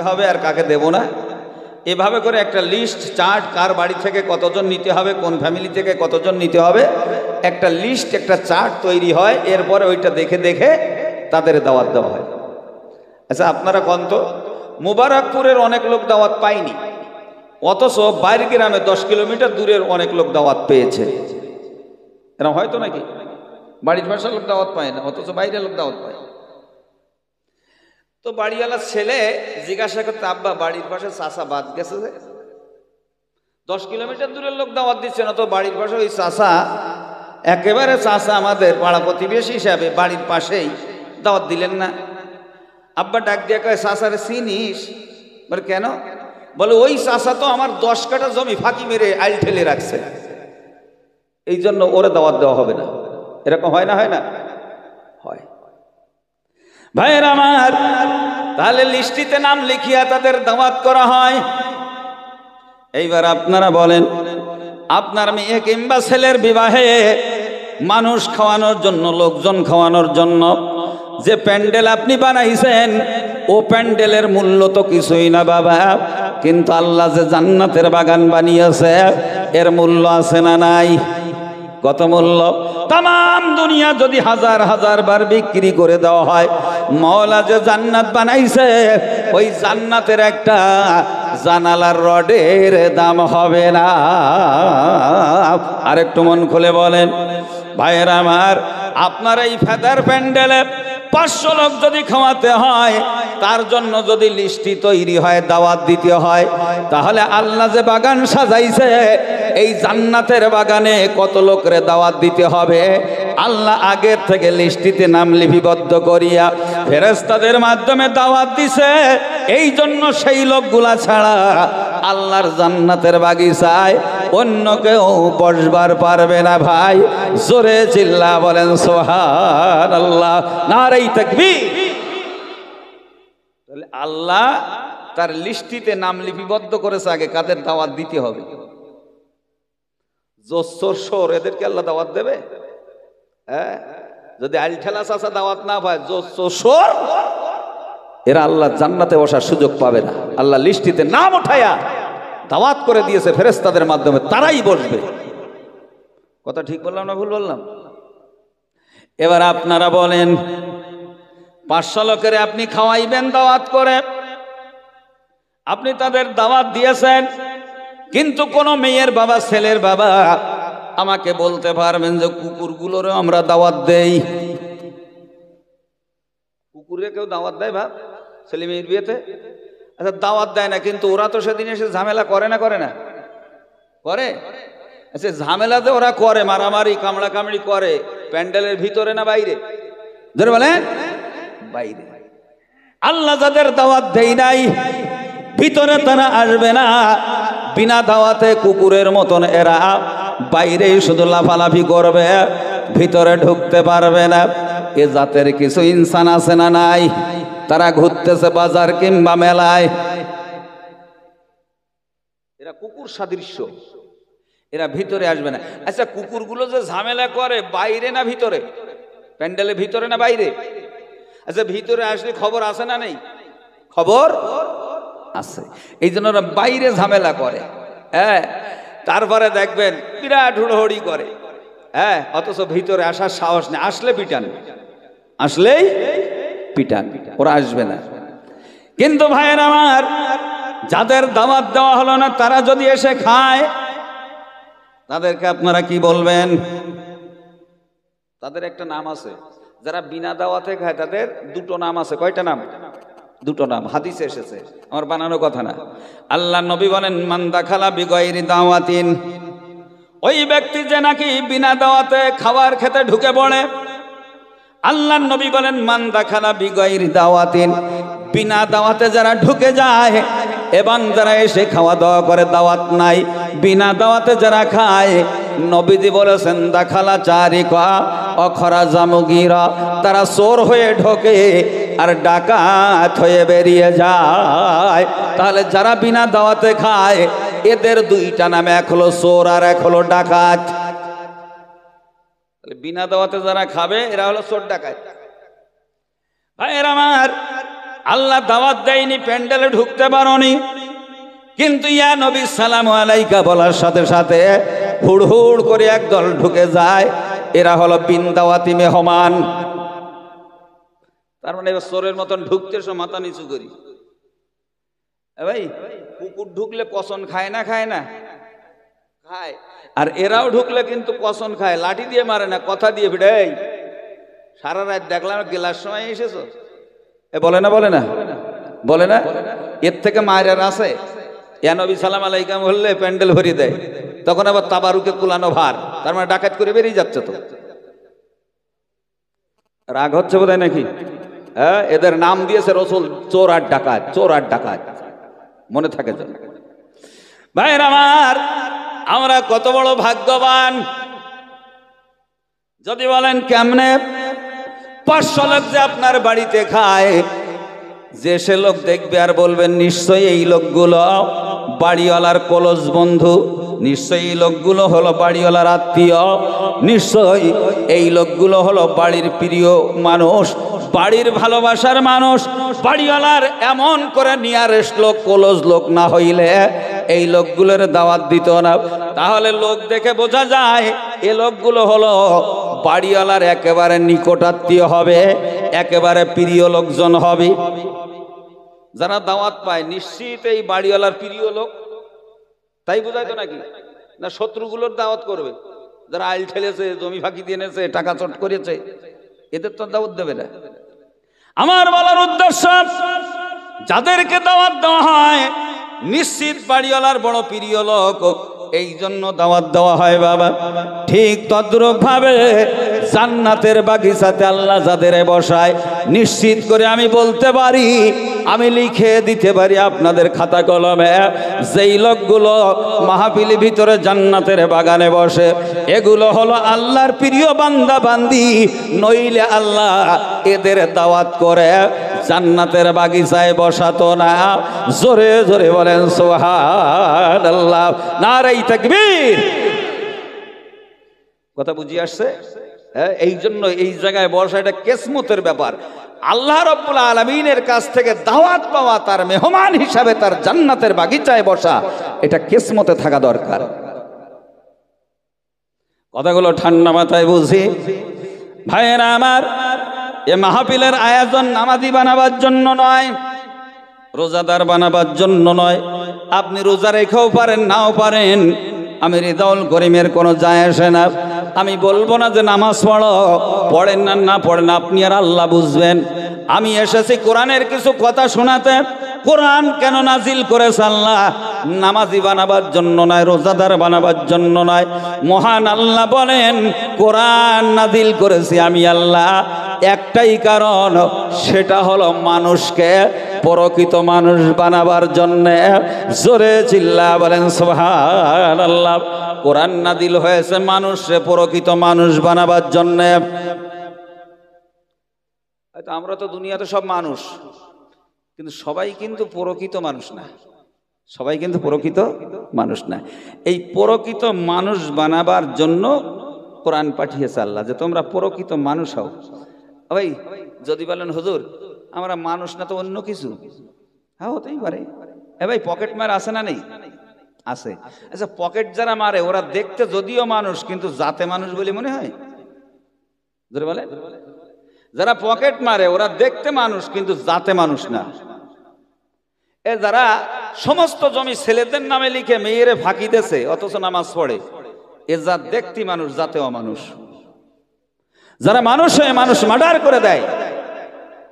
হবে আর কাকে দেব না, এভাবে করে একটা লিস্ট চার্ট, কার বাড়ি থেকে কতজন নিতে হবে, কোন ফ্যামিলি থেকে কতজন নিতে হবে, একটা লিস্ট, একটা চার্ট তৈরি হয়। এরপরে ওইটা দেখে দেখে তাদের দাওয়াত দেওয়া হয়। আচ্ছা, আপনারা কোন তো মুবারকপুরের অনেক লোক দাওয়াত পায়নি, অথচ বাইরের গ্রামে 10 কিলোমিটার দূরের অনেক লোক দাওয়াত পেয়েছে। এরকম হয়তো নাকি? বাড়ির পাশের লোক দাওয়াত পায় না, অথচ বাইরের লোক দাওয়াত পায়। তো বাড়িওয়ালার ছেলে জিজ্ঞাসা করতে, আব্বা বাড়ির পাশে চাষা বাদ গেছে যে 10 কিলোমিটার দূরের লোক দাওয়াত দিচ্ছে না, তো বাড়ির পাশে ওই চাষা, একেবারে চাষা আমাদের পাড়া প্রতিবেশী হিসাবে বাড়ির পাশেই দাওয়াত দিলেন না? আব্বা ডাক দিয়ে কয়, চাষারে চিনিস? বলে কেন? বলে ওই চাষা তো আমার 10 কাঠা জমি ফাঁকি মেরে আইল ঠেলে রাখছে, এই জন্য ওরে দাওয়াত দেওয়া হবে না। এরকম হয় না? হয় না? হয়। ভাইয়ের আমার, তাহলে লিস্টিতে নাম লিখিয়া তাদের দাওয়াত করা হয়। এইবার আপনারা বলেন, আপনার মেয়ে কিংবা ছেলের বিবাহে মানুষ খাওয়ানোর জন্য, লোকজন খাওয়ানোর জন্য যে প্যান্ডেল আপনি বানাইছেন, ও প্যান্ডেলের মূল্য তো কিছুই না বাবা, কিন্তু আল্লাহ যে জান্নাতের বাগান বানিয়েছে এর মূল্য আছে না নাই? কত মূল্য? তাম দুনিয়া যদি হাজার হাজার বার বিক্রি করে দেওয়া হয়, মওলা যে জান্নাত বানাইছে ওই জান্নাতের একটা জানালার রডের দাম হবে না। আরেকটু মন খুলে বলেন ভাইয়েরা আমার, আপনার এই ফেদার প্যান্ডেলে 500 লোক যদি খাওয়াতে হয়, তার জন্য যদি লিস্টি তৈরি হয়, দাওয়াত দিতে হয়, তাহলে আল্লাহ যে বাগান সাজাইছে এই জান্নাতের বাগানে কত লোকের দাওয়াত দিতে হবে আল্লাহ আগের থেকে লিস্টিতে নাম লিপিবদ্ধ করিয়া ফেরেশতাদের মাধ্যমে দাওয়াত দিছে। এই জন্য সেই লোকগুলা ছাড়া আল্লাহর জান্নাতের বাগিচায় অন্য কেউ বসবার পারবে না। ভাই জোরে চিল্লা বলেন সুবহানাল্লাহ, নারে তাকবীর। তাহলে আল্লাহ তার লিস্টিতে নাম লিপিবদ্ধ করেছে আগে কাদের দাওয়াত দিতে হবে। জোর এদেরকে আল্লাহ দাওয়াত দেবে? হ্যাঁ, যদি আলঠেলা চাচা দাওয়াত না পায়, জোর এরা আল্লাহ জান্নাতে বসার সুযোগ পাবে না। আল্লাহ লিস্টিতে নাম উঠায়া দাওয়াত করে দিয়েছে ফেরেশতাদের মাধ্যমে, তারাই বসবে। কথা ঠিক বললাম না ভুল বললাম? এবার আপনারা বলেন, 500 লোকের আপনি খাওয়াইবেন দাওয়াত করে, আপনি তাদের দাওয়াত দিয়েছেন, কিন্তু কোন মেয়ের বাবা, ছেলের বাবা আমাকে বলতে পারবেন যে কুকুরগুলোরও আমরা দাওয়াত দেই? কুকুরে কেউ দাওয়াত দেয় ভাব ছেলে মেয়ের বিয়েতে? আচ্ছা, দাওয়াত দেয় না, কিন্তু ওরা তো সেদিন এসে ঝামেলা করে না? করে না? করে। আচ্ছা, ঝামেলাতে ওরা করে, মারামারি কামড়া কামড়ি করে, প্যান্ডেলের ভিতরে না বাইরে? ধরে বলেন বাইরে। আল্লাহ যাদের দাওয়াত দেই নাই ভিতরে তারা আসবে না, বিনা দাওয়াতে কুকুরের মতন এরা বাইরেই শুধু লাফালাফি করবে, ভিতরে ঢুকতে পারবে না। এ জাতের কিছু ইনসান আছে না নাই? তারা ঘুরতেছে বাজার কিংবা মেলায়, এরা কুকুর সাদৃশ্য, এরা ভিতরে আসবে না। আচ্ছা, কুকুরগুলো যে ঝামেলা করে বাইরে না ভিতরে? প্যান্ডেলের ভিতরে না বাইরে? আচ্ছা, ভিতরে আসলে খবর আছে না নেই? খবর আছে, এই জন্য ওরা বাইরে ঝামেলা করে। হ্যাঁ, তারপরে দেখবেন বিরাট হুড়োহুড়ি করে, হ্যাঁ, অথচ ভিতরে আসার সাহস নেই। আসলে পিটান, আসলেই পিটান, ওরা আসবে না। কিন্তু ভাইয়ের আমার, যাদের দাওয়াত দেওয়া হলো না তারা যদি এসে খায়, তাদেরকে আপনারা কি বলবেন? তাদের একটা নাম আছে। যারা বিনা দাওয়াতে খায় তাদের দুটো নাম আছে। কয়টা নাম? দুটো নাম, হাদিসে এসেছে, আমার বানানো কথা না। আল্লাহ নবী বলেন, মান দাখালা বিগাইরি দাওয়াতিন, ওই ব্যক্তি যে নাকি বিনা দাওয়াতে খাবার খেতে ঢুকে পড়ে, আল্লাহ নবী বলেন মান দাখালা বিগাইরি দাওয়াতিন, বিনা দাওয়াতে যারা ঢুকে যায় এবং যারা এসে খাওয়া দাওয়া করে, দাওয়াত নাই, বিনা দাওয়াতে যারা খায়, নবীজি বলেছেন দাখালা চারিকা অখরা জামুগিরা, তারা চোর হয়ে ঢোকে আর ডাকাত হয়ে বেরিয়ে যায়। তাহলে যারা বিনা দাওয়াতে খায় এদের দুইটা নাম, এক হলো চোর আর এক হলো ডাকাত। বিনা দাওয়াতে যারা খাবে এরা হলো চোর ডাকাত। ভাইয়ের আমার, আল্লাহ দাওয়াত দেয়নি, প্যান্ডেলে ঢুকতে পারোনি, কিন্তু ইয়া নবী সালামু আলাইকা বলার সাথে সাথে হুড় হুড় করে একদল ঢুকে যায়। এরা হলো বিন দাওয়াতি মেহমান। তার মানে চোরের মতন ঢুকতে সব মাথা নিচু করি। ভাই, কুকুর ঢুকলে কসন খায় না? খায় না? খায়। আর এরাও ঢুকলে কিন্তু কসন খায়, লাঠি দিয়ে মারে না, কথা দিয়ে ভিড়াই। সারা রাত দেখলাম গেলার সময় এসেছো, এ বলে না? বলে না? বলে না? এর থেকে মায়ের আছে? ইয়া নবী সালাম আলাইকুম বললে প্যান্ডেল ভরিয়ে দেয়, তখন আবার তাবারুকে কুলানো ভার, তার মানে ডাকাত করে বেরিয়ে যাচ্ছে। তো রাগ হচ্ছে বোধহয় নাকি? হ্যাঁ, এদের নাম দিয়েছে রসুল চোর আর ডাকাত, চোর আর ডাকাত, মনে থাকে যেন। ভাইয়ের আমার, আমরা কত বড় ভাগ্যবান। যদি বলেন কেমনে? 500 লোক যে আপনার বাড়িতে খায়, যে সে লোক দেখবে আর বলবেন নিশ্চয়ই এই লোকগুলো বাড়িওয়ালার কলস বন্ধু, নিশ্চয়ই এই লোকগুলো হলো বাড়িওয়ালার আত্মীয়, নিশ্চয়ই এই লোকগুলো হলো বাড়ির প্রিয় মানুষ, বাড়ির ভালোবাসার মানুষ। বাড়িওয়ালার এমন করে নিয়ারেস্ট লোক, কলস লোক না হইলে এই লোকগুলোর দাওয়াত দিত না। তাহলে লোক দেখে বোঝা যায় এ লোকগুলো হলো বাড়িওয়ালার একেবারে নিকটাত্মীয় হবে, একেবারে প্রিয় লোকজন হবে। যারা দাওয়াত পায় নিশ্চিত এই বাড়িওয়ালার প্রিয় লোক, তাই বোঝায় তো নাকি? না শত্রুগুলোর দাওয়াত করবে? যারা আইল ঠেলেছে, জমি ফাঁকি দিয়ে এনেছে, টাকা চট করেছে, এদের তো দাওয়াত দেবে না। আমার বলার উদ্দেশ্য, যাদেরকে দাওয়াত দেওয়া হয় নিশ্চিত বাড়িওয়ালার বড় প্রিয় লোক, এই জন্য দাওয়াত দেওয়া হয় বাবা। ঠিক তদ্রূপ ভাবে জান্নাতের বাগিচাতে আল্লাহ যাদের বসায়, নিশ্চিত করে আমি বলতে পারি, আমি লিখে দিতে পারি আপনাদের খাতা কলমে, যেই লোকগুলো মাহফিলের ভিতরে জান্নাতের বাগানে বসে, এগুলো হলো আল্লাহর প্রিয় বান্দা বান্দি, নইলে আল্লাহ এদের দাওয়াত করে জান্নাতের বাগিচায় বসাতো না। জোরে জোরে বলেন সুবহানাল্লাহ, নারে তাকবীর। কথা বুঝিয়ে আসছে? এই জন্য এই জায়গায় বসা এটা কিসমতের ব্যাপার। আল্লাহ রাব্বুল আলামিনের কাছ থেকে দাওয়াত পাওয়া, তার মেহমান হিসাবে তার জান্নাতের বাগিচায় বসা, এটা কিসমতে থাকা দরকার। কথাগুলো ঠান্ডা মাথায় বুঝি। ভাইয়েরা আমার, এ মাহফিলের আয়োজন নামাজি বানাবার জন্য নয়, রোজাদার বানাবার জন্য নয়। আপনি রোজা রেখেও পারেন, নাও পারেন, আমি রিদাউল করিমের কোনো যায় আসে না। আমি বলবো না যে নামাজ পড়ো, পড়েন না না পড়েন, আপনি আর আল্লাহ বুঝবেন। আমি এসেছি কোরআনের কিছু কথা শোনাতে। কোরআন কেন নাজিল করেছে আল্লাহ? নামাজি বানাবার জন্য নয়, রোজাদার বানাবার জন্য নয়। মহান আল্লাহ বলেন কোরআন নাজিল করেছি আমি আল্লাহ একটাই কারণ, সেটা হলো মানুষকে প্রকৃত মানুষ বানাবার জন্যে। জোরে চিল্লা বলেন সুবহানাল্লাহ। কোরআন নাজিল হয়েছে মানুষকে প্রকৃত মানুষ বানাবার জন্যে। আমরা তো দুনিয়াতে সব মানুষ, কিন্তু সবাই কিন্তু প্রকৃত মানুষ না, সবাই কিন্তু প্রকৃত মানুষ না। এই প্রকৃত মানুষ বানাবার জন্য কোরআন পাঠিয়েছে আল্লাহ, যে তোমরা প্রকৃত মানুষ হও। ভাই যদি বলেন হুজুর আমরা মানুষ না তো অন্য কিছু, হ্যাঁ হতেই পারে। ভাই পকেট মার আছে না নেই? আছে। আচ্ছা পকেট যারা মারে ওরা দেখতে যদিও মানুষ, কিন্তু জাতে মানুষ বলে মনে হয়? বলে যারা পকেট মারে ওরা দেখতে মানুষ, কিন্তু জাতে মানুষ না। এ যারা সমস্ত জমি ছেলেদের নামে লিখে মেয়েরে ফাঁকি দেছে অথচ নামাজ পড়ে, এ জাত দেখতে মানুষ, জাতে অমানুষ। যারা মানুষ হয়ে মানুষ মার্ডার করে দেয়,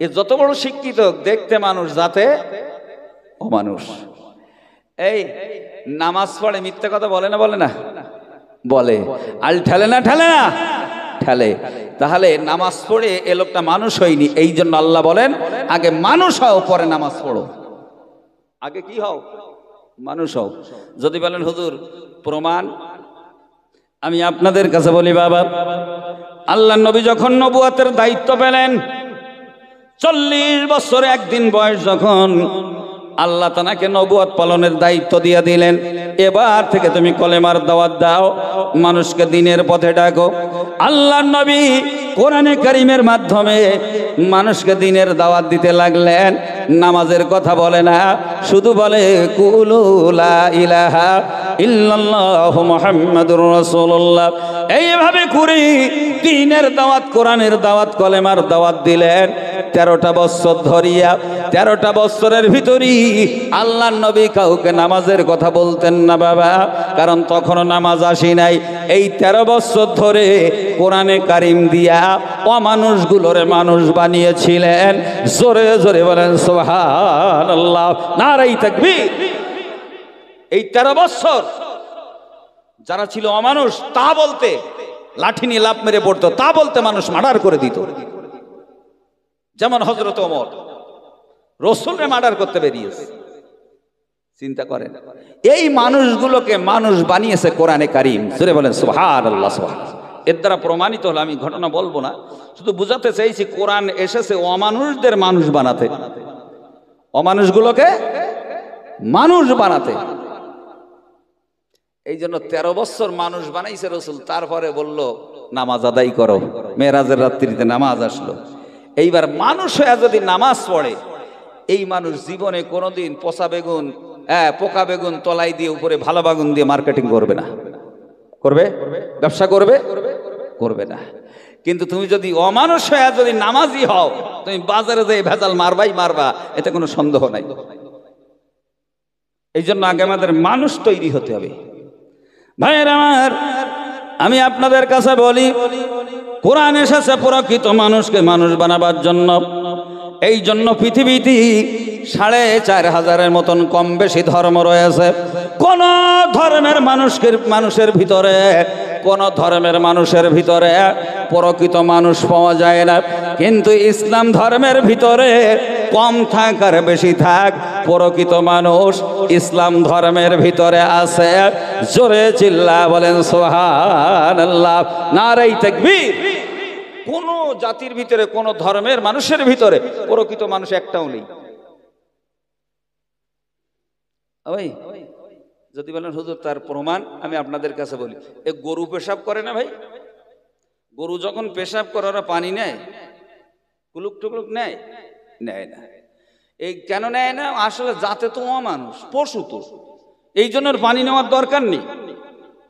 এ যত বড় শিক্ষিত, দেখতে মানুষ, জাতে অমানুষ। এই নামাজ পড়ে মিথ্যা কথা বলে না? বলে না? বলে। আল ঠেলে না? ঠেলে না? ঠেলে। তাহলে নামাজ পড়ে এ লোকটা মানুষ হয়নি। এই জন্য আল্লাহ বলেন আগে মানুষ হও, পরে নামাজ পড়ো। আগে কি হও? মানুষ হও। যদি বলেন হুজুর প্রমাণ, আমি আপনাদের কাছে বলি বাবা, আল্লাহ নবী যখন নবুয়তের দায়িত্ব পেলেন, 40 বছর একদিন বয়স যখন, আল্লাহ তাকে নবুয়ত পালনের দায়িত্ব দিয়ে দিলেন। এবার থেকে তুমি কলেমার দাওয়াত দাও, মানুষকে দ্বীনের পথে ডাকো। আল্লাহর নবী কোরআনে কারীমের মাধ্যমে মানুষকে দিনের দাওয়াত দিতে লাগলেন। নামাজের কথা বলে না, শুধু বলে কুলু লা ইলাহা ইল্লাল্লাহু মুহাম্মাদুর রাসূলুল্লাহ। এইভাবে করে দ্বীনের দাওয়াত, কোরআনের দাওয়াত, কলেমার দাওয়াত দিলেন 13টা বছর ধরিয়া। 13টা বছরের ভিতরই আল্লাহর নবী কাউকে নামাজের কথা বলতেন না বাবা, কারণ তখনও নামাজ আসি নাই। এই 13 বছর ধরে কোরআনে কারিম দিয়া অমানুষগুলোরে মানুষ বানিয়েছিলেন। জোরে জোরে বলেন সুবহানাল্লাহ, নারে তাকবীর। এই 13 বছর যারা ছিল অমানুষ, তা বলতে লাঠি নিয়ে লাফ মেরে পড়তো, তা বলতে মানুষ মার্ডার করে দিত। যেমন হযরত ওমর রাসূলকে মার্ডার করতে বেরিয়েছে। চিন্তা করেন, এই মানুষগুলোকে মানুষ বানিয়েছে কোরআনে কারিম। জোরে বলেন সুবহানাল্লাহ, সুবহানাল্লাহ। এর দ্বারা প্রমাণিত হলো, আমি ঘটনা বলবো না, শুধু বুঝাতে চাইছি কোরআন এসেছে অমানুষদের মানুষ বানাতে, অমানুষগুলোকে মানুষ বানাতে। এই জন্য 13 বছর মানুষ বানাইছে রাসূল। তারপরে বলল নামাজ আদায় করো। মেরাজের রাত্রিতে নামাজ আসলো। এইবার মানুষ হয়ে যদি নামাজ পড়ে, এই মানুষ জীবনে কোনোদিন পচা বেগুন, পোকা বেগুন তলাই দিয়ে উপরে ভালো বেগুন দিয়ে মার্কেটিং করবে না। করবে? ব্যবসা করবে? করবে না। কিন্তু তুমি যদি অমানুষ হয়ে যদি নামাজি হও, তুমি বাজারে যেয়ে ভেজাল মারবাই মারবা, এতে কোনো সন্দেহ নাই। এই জন্য আগে আমাদের মানুষ তৈরি হতে হবে। ভাইয়ের আমার, আমি আপনাদের কাছে বলি, কোরআন এসেছে প্রকৃত মানুষকে মানুষ বানাবার জন্য। এই জন্য পৃথিবীতে 4500-এর মতন কম বেশি ধর্ম রয়েছে। কোন ধর্মের মানুষের ভিতরে, কোন ধর্মের মানুষের ভিতরে প্রকৃত মানুষ পাওয়া যায় না। কিন্তু ইসলাম ধর্মের ভিতরে কম থাক আর বেশি থাক, প্রকৃত মানুষ ইসলাম ধর্মের ভিতরে আছে। জোরে চিল্লা বলেন সুবহানাল্লাহ, নারে তাকবীর। কোন জাতির ভিতরে, কোন ধর্মের মানুষের ভিতরে প্রকৃত মানুষ একটাও নেই। ভাই যদি বলেন হুজুর তার প্রমাণ, আমি আপনাদের কাছে বলি, এ গরু পেশাব করে না ভাই? গরু যখন পেশাব করে ওরা পানি নেয়, কুলুক টুকুলুক নেয়? নেয় না। এই কেন নেয় না? আসলে যাতে তো অমানুষ, পশু তো, এই জন্য পানি নেওয়ার দরকার নেই।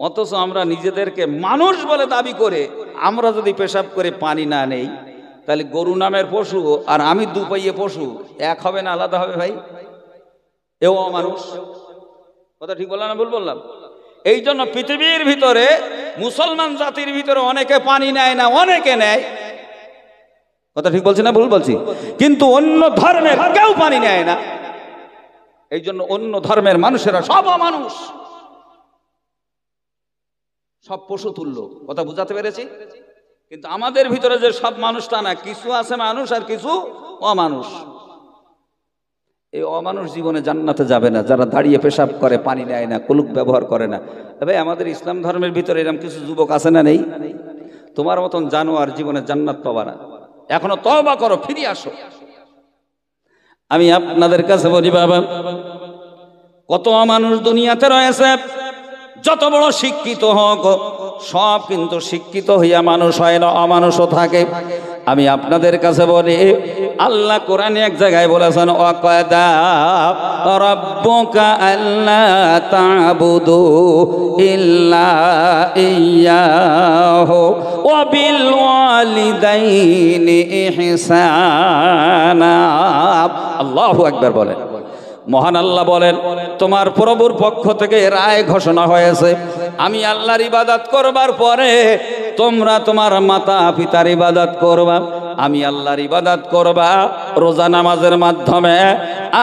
অথচ আমরা নিজেদেরকে মানুষ বলে দাবি করে আমরা যদি পেশাব করে পানি না নেই, তাহলে গরু নামের পশু আর আমি দুপাইয়ে পশু এক হবে না আলাদা হবে ভাই? এও অমানুষ। কথা ঠিক বললাম না ভুল বললাম? এই জন্য পৃথিবীর ভিতরে মুসলমান জাতির ভিতরে অনেকে পানি নেয় না, অনেকে নেয়। কথা ঠিক বলছি না ভুল বলছি? কিন্তু অন্য ধর্মের কেউ পানি নেয় না। এই জন্য অন্য ধর্মের মানুষেরা সব অমানুষ, সব পশু তুল্য। কথা বুঝাতে পেরেছি? কিন্তু আমাদের ভিতরে যে সব মানুষ তা না, কিছু আছে মানুষ আর কিছু অমানুষ। এই অমানুষ জীবনে জান্নাতে যাবে না, যারা দাঁড়িয়ে পেশাব করে, পানি নেয় না, কুলুক ব্যবহার করে না। তবে আমাদের ইসলাম ধর্মের ভিতরে এরকম কিছু যুবক আছে না? নেই? তোমার মতন জানোয়ার জীবনে জান্নাত পাবা না। এখনো তওবা করো, ফিরে আসো। আমি আপনাদের কাছে বলি বাবা, কত অমানুষ দুনিয়াতে রয়েছে। যত বড় শিক্ষিত হোক, সব কিন্তু শিক্ষিত হইয়া মানুষ হয় না, অমানুষও থাকে। আমি আপনাদের কাছে বলি, আল্লাহ কোরআনে এক জায়গায় বলেছেন, ওয়াকাদা রাব্বুকা আল্লা তা'বুদু ইল্লা ইয়্যাহু ওয়া বিল ওয়ালিদাইনি ইহসানা। আল্লাহু আকবার বলেন। মহান আল্লাহ বলেন, তোমার প্রভুর পক্ষ থেকে রায় ঘোষণা হয়েছে, আমি আল্লাহর ইবাদত করবার পরে তোমরা তোমার মাতা পিতার ইবাদত করবা। আমি আল্লাহর ইবাদত করবা রোজা নামাজের মাধ্যমে,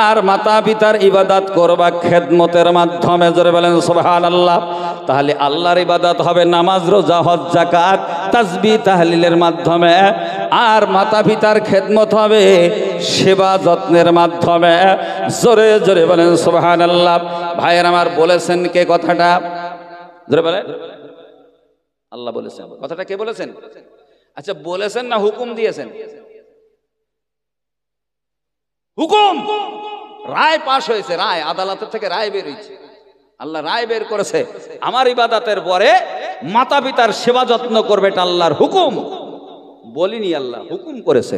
আর মাতা পিতার ইবাদত করবা খেদমতের মাধ্যমে। জোরে বলেন সুবহানাল্লাহ। তাহলে আল্লাহর ইবাদত হবে নামাজ, রোজা, হজ, যাকাত, তাসবিহ, তাহলিলের মাধ্যমে, আর মাতা পিতার খেদমত হবে সেবা যত্নের মাধ্যমে। জোরে জোরে বলেন সুবহানাল্লাহ। ভাইয়ের আমার, বলেছেন কে কথাটা? জোরে বলেন। আল্লাহ বলেছেন। কথাটা কে বলেছেন? আচ্ছা, বলেছেন না হুকুম দিয়েছেন? হুকুম, রায় পাশ হয়েছে, রায় আদালতের থেকে রায় বের হয়েছে। আল্লাহ রায় বের করেছে, আমার ইবাদতের পরে মাতা পিতার সেবা যত্ন করবে, এটা আল্লাহর হুকুম। বলিনি, আল্লাহ হুকুম করেছে।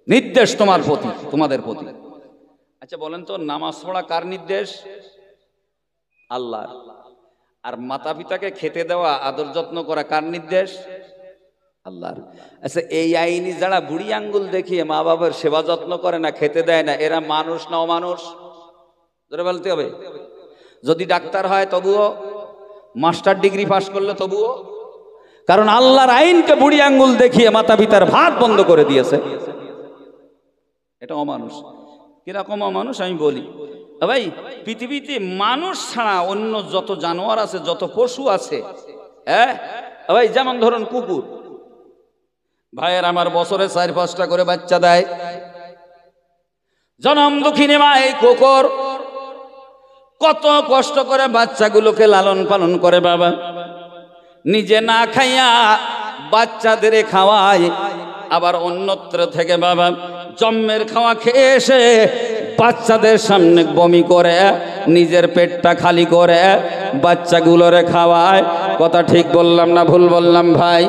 নির্দেশ তোমার প্রতি, তোমাদের প্রতি। আচ্ছা বলেন তো, নামাজ পড়া কার নির্দেশ? আল্লাহর। আর মাতা পিতাকে খেতে দেওয়া, আদর যত্ন করা কার নির্দেশ? আল্লাহর। আচ্ছা এই আইনি যারা বুড়ি আঙ্গুল দেখিয়ে মা বাবার সেবা যত্ন করে না, খেতে দেয় না, এরা মানুষ না অমানুষ? ধরে বলতে হবে। যদি ডাক্তার হয় তবুও, মাস্টার ডিগ্রি পাস করলে তবুও, কারণ আল্লাহর আইনকে বুড়ি আঙ্গুল দেখিয়ে মাতা পিতার ভাত বন্ধ করে দিয়েছে। এটা অমানুষ। কিরকম অমানুষ আমি বলি ভাই, পৃথিবীতে মানুষ ছাড়া অন্য যত জানোয়ার আছে, যত পশু আছে, হ্যাঁ ভাই, যেমন ধরুন কুকুর, ভাইয়ের আমার বছরে 4-5টা করে বাচ্চা দেয়। জনম দুঃখিনী মা এই কুকুর কত কষ্ট করে বাচ্চাগুলোকে লালন পালন করে বাবা, নিজে না খাইয়া বাচ্চাদের খাওয়ায়, আবার অন্যত্র থেকে বাবা জন্মের খাওয়া খেয়ে এসে বাচ্চাদের সামনে বমি করে নিজের পেটটা খালি করে বাচ্চাগুলোরে খাওয়ায়। কথা ঠিক বললাম না ভুল বললাম ভাই?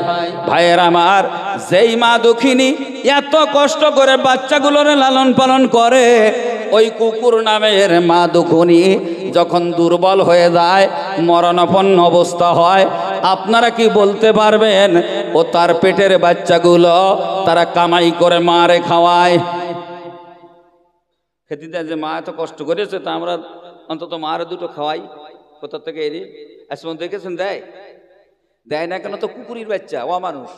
ভাইয়ের আমার, যেই মা দুঃখিনী এত কষ্ট করে বাচ্চাগুলোরে লালন পালন করে, ওই কুকুর নামের মা দুঃখিনী যখন দুর্বল হয়ে যায়, মরণাপন্ন অবস্থা হয়, আপনারা কি বলতে পারবেন ও তার পেটের বাচ্চাগুলো তারা কামাই করে মারে খাওয়ায়? খেতে দেয় যে মা এত কষ্ট করেছে, তা আমরা অন্তত মারে দুটো খাওয়াই। কোথা থেকে এরি আসমান দেখেছেন? দেয় দেয় না কেন? তো কুকুরের বাচ্চা অমানুষ,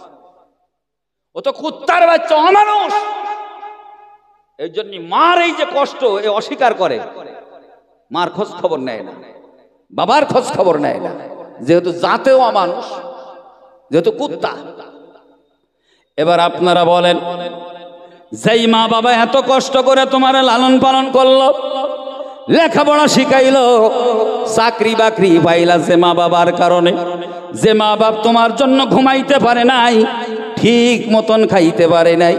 ও তো কুত্তার বাচ্চা অমানুষ। এই জন্য মার এই যে কষ্ট, এ অস্বীকার করে, মার খোঁজ খবর নেয় না, বাবার খোঁজ খবর নেয় না, যেহেতু জাতেও অমানুষ, যেহেতু কুত্তা। এবার আপনারা বলেন, যেই মা বাবা এত কষ্ট করে তোমার লালন পালন করলো, লেখাপড়া শিখাইলো, চাকরি বাকরি পাইলা যে মা বাবার কারণে, যে মা বাপ তোমার জন্য ঘুমাইতে পারে নাই, ঠিক মতন খাইতে পারে নাই,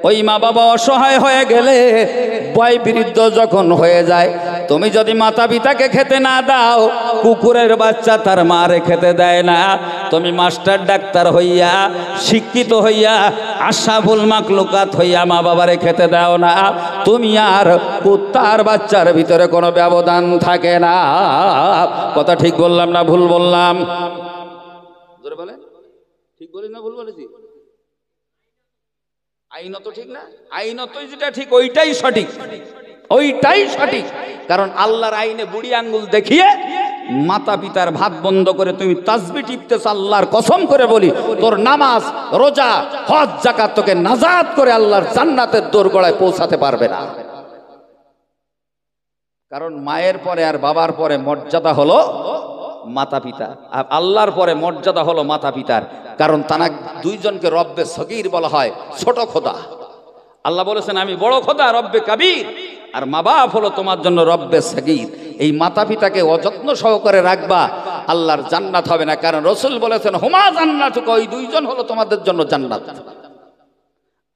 ওই মা বাবা অসহায় হয়ে গেলে, বয় বৃদ্ধ যখন হয়ে যায়, তুমি যদি মাতা পিতাকে খেতে না দাও, কুকুরের বাচ্চা তার মারে খেতে দেয় না, তুমি মাস্টার ডাক্তার হইয়া, শিক্ষিত হইয়া, আশরাফুল মাখলুকাত হইয়া মা বাবারে খেতে দাও না, তুমি আর কুত্তার বাচ্চার ভিতরে কোনো ব্যবধান থাকে না। কথা ঠিক বললাম না ভুল বললাম? জোরে বলেন, ঠিক বলি না ভুল বলেছি? আইনত ঠিক না? আইনতই যেটা ঠিক ওইটাই সঠিক, ওইটাই সঠিক। কারণ আল্লাহর আইনে বুড়ি আঙ্গুল দেখিয়ে মাতা পিতার ভাত বন্ধ করে তুমি তাসবিহ টিপতেছ, আল্লাহর কসম করে বলি, তোর নামাজ, রোজা, হজ, যাকাত তোকে নাজাত করে আল্লাহর জান্নাতের দোরগোড়ায় পৌঁছাতে পারবে না। কারণ মায়ের পরে আর বাবার পরে মর্যাদা হলো মাতা পিতা, আর আল্লাহর পরে মর্যাদা হলো মাতা পিতার। কারণ তারা দুইজনকে রব্বে সগীর বলা হয়, ছোট খোদা। আল্লাহ বলেছেন আমি বড় খোদা, রব্বে কাবীর, আর মা বাপ হলো তোমার জন্য রব্বে সগীর। এই মাতা পিতাকে অযত্ন সহকারে রাখবা, আল্লাহর জান্নাত হবে না। কারণ রাসূল বলেছেন হুমা জান্নাতুকা, ওই দুইজন হলো তোমাদের জন্য জান্নাত,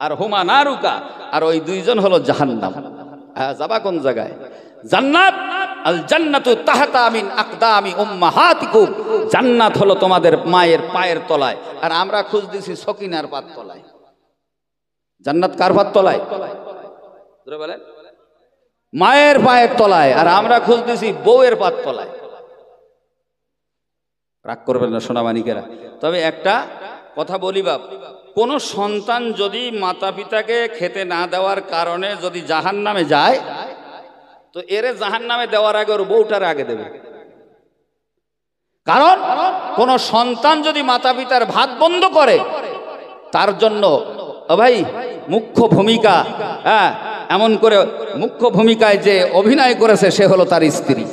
আর হুমা নারুকা, আর ওই দুইজন হলো জাহান্নাম। যাবা কোন জায়গায়? জান্নাত, আল জান্নাতু তাহতা মিন আকদামি উম্মাহাতিকুম, জান্নাত হলো তোমাদের মায়ের পায়ের তলায়। আর আমরা খুঁজ দিছি সকিনার পাত তলায়। জান্নাত কার পাত তলায়? ধরে বলেন, মায়ের পায়ের তলায়। আর আমরা খুঁজ দিছি বউয়ের পাত তলায়। রাগ করবেন না সোনামানিকেরা। তবে একটা কথা বলি বাপ, কোন সন্তান যদি মাতা পিতাকে খেতে না দেওয়ার কারণে যদি জাহান্নামে যায়, তো এরে জাহান্নামে দেওয়ার আগে ওর বউটার আগে দেবে। কারণ কোন সন্তান যদি মাতা পিতার ভাত বন্ধ করে, তার জন্য ভাই মুখ্য ভূমিকা, হ্যাঁ এমন করে মুখ্য ভূমিকায় যে অভিনয় করেছে সে হলো তার স্ত্রী।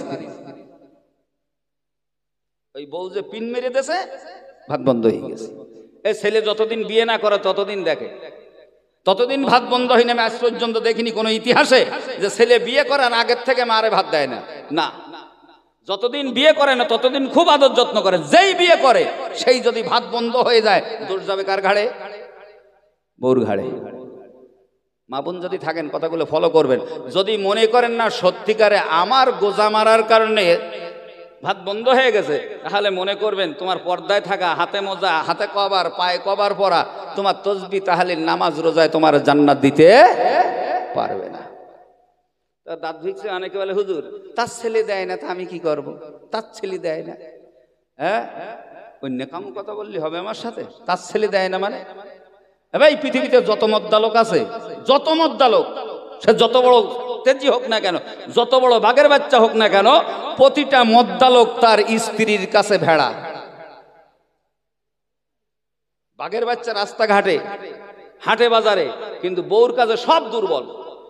ওই বউ যে পিন মেরে দেছে, ভাত বন্ধ হয়ে গেছে। এই ছেলে যতদিন বিয়ে না করে ততদিন দেখে, ততদিন ভাত বন্ধ হয় না। আমি আজ পর্যন্ত দেখিনি কোনো ইতিহাসে যে ছেলে বিয়ে করার আগের থেকে মারে ভাত দেয় না। না, যতদিন বিয়ে করে না ততদিন খুব আদর যত্ন করে। যেই বিয়ে করে সেই যদি ভাত বন্ধ হয়ে যায়, দোষ যাবে কার ঘাড়ে? বউর ঘাড়ে। মা বোন যদি থাকেন কথাগুলো ফলো করবেন। যদি মনে করেন না সত্যিকারে আমার গোজা মারার কারণে ভাত বন্ধ হয়ে গেছে, তাহলে মনে করবেন তোমার পর্দায় থাকা, হাতে মোজা, হাতে কভার, পায়ে কভার পরা, তোমার তসবিহ তাহলিল নামাজ রোজায় তোমার জান্নাত দিতে পারবে না। দাঁত ভিজছে, অনেকে বলে হুজুর তার ছেলে দেয় না, তা আমি কি করব? তার ছেলে দেয় না, হ্যাঁ ওই নেকামো কথা বললি হবে আমার সাথে? তার ছেলে দেয় না মানে? ভাই পৃথিবীতে যত মদ্দালোক আছে, যত মদ্দালোক, সে যত বড় তেজি হোক না কেন, যত বড় বাঘের বাচ্চা হোক না কেন, প্রতিটা মদ্দালোক তার স্ত্রীর কাছে ভেড়া। বাঘের বাচ্চা রাস্তাঘাটে, হাটে বাজারে, কিন্তু বউর কাছে সব দুর্বল,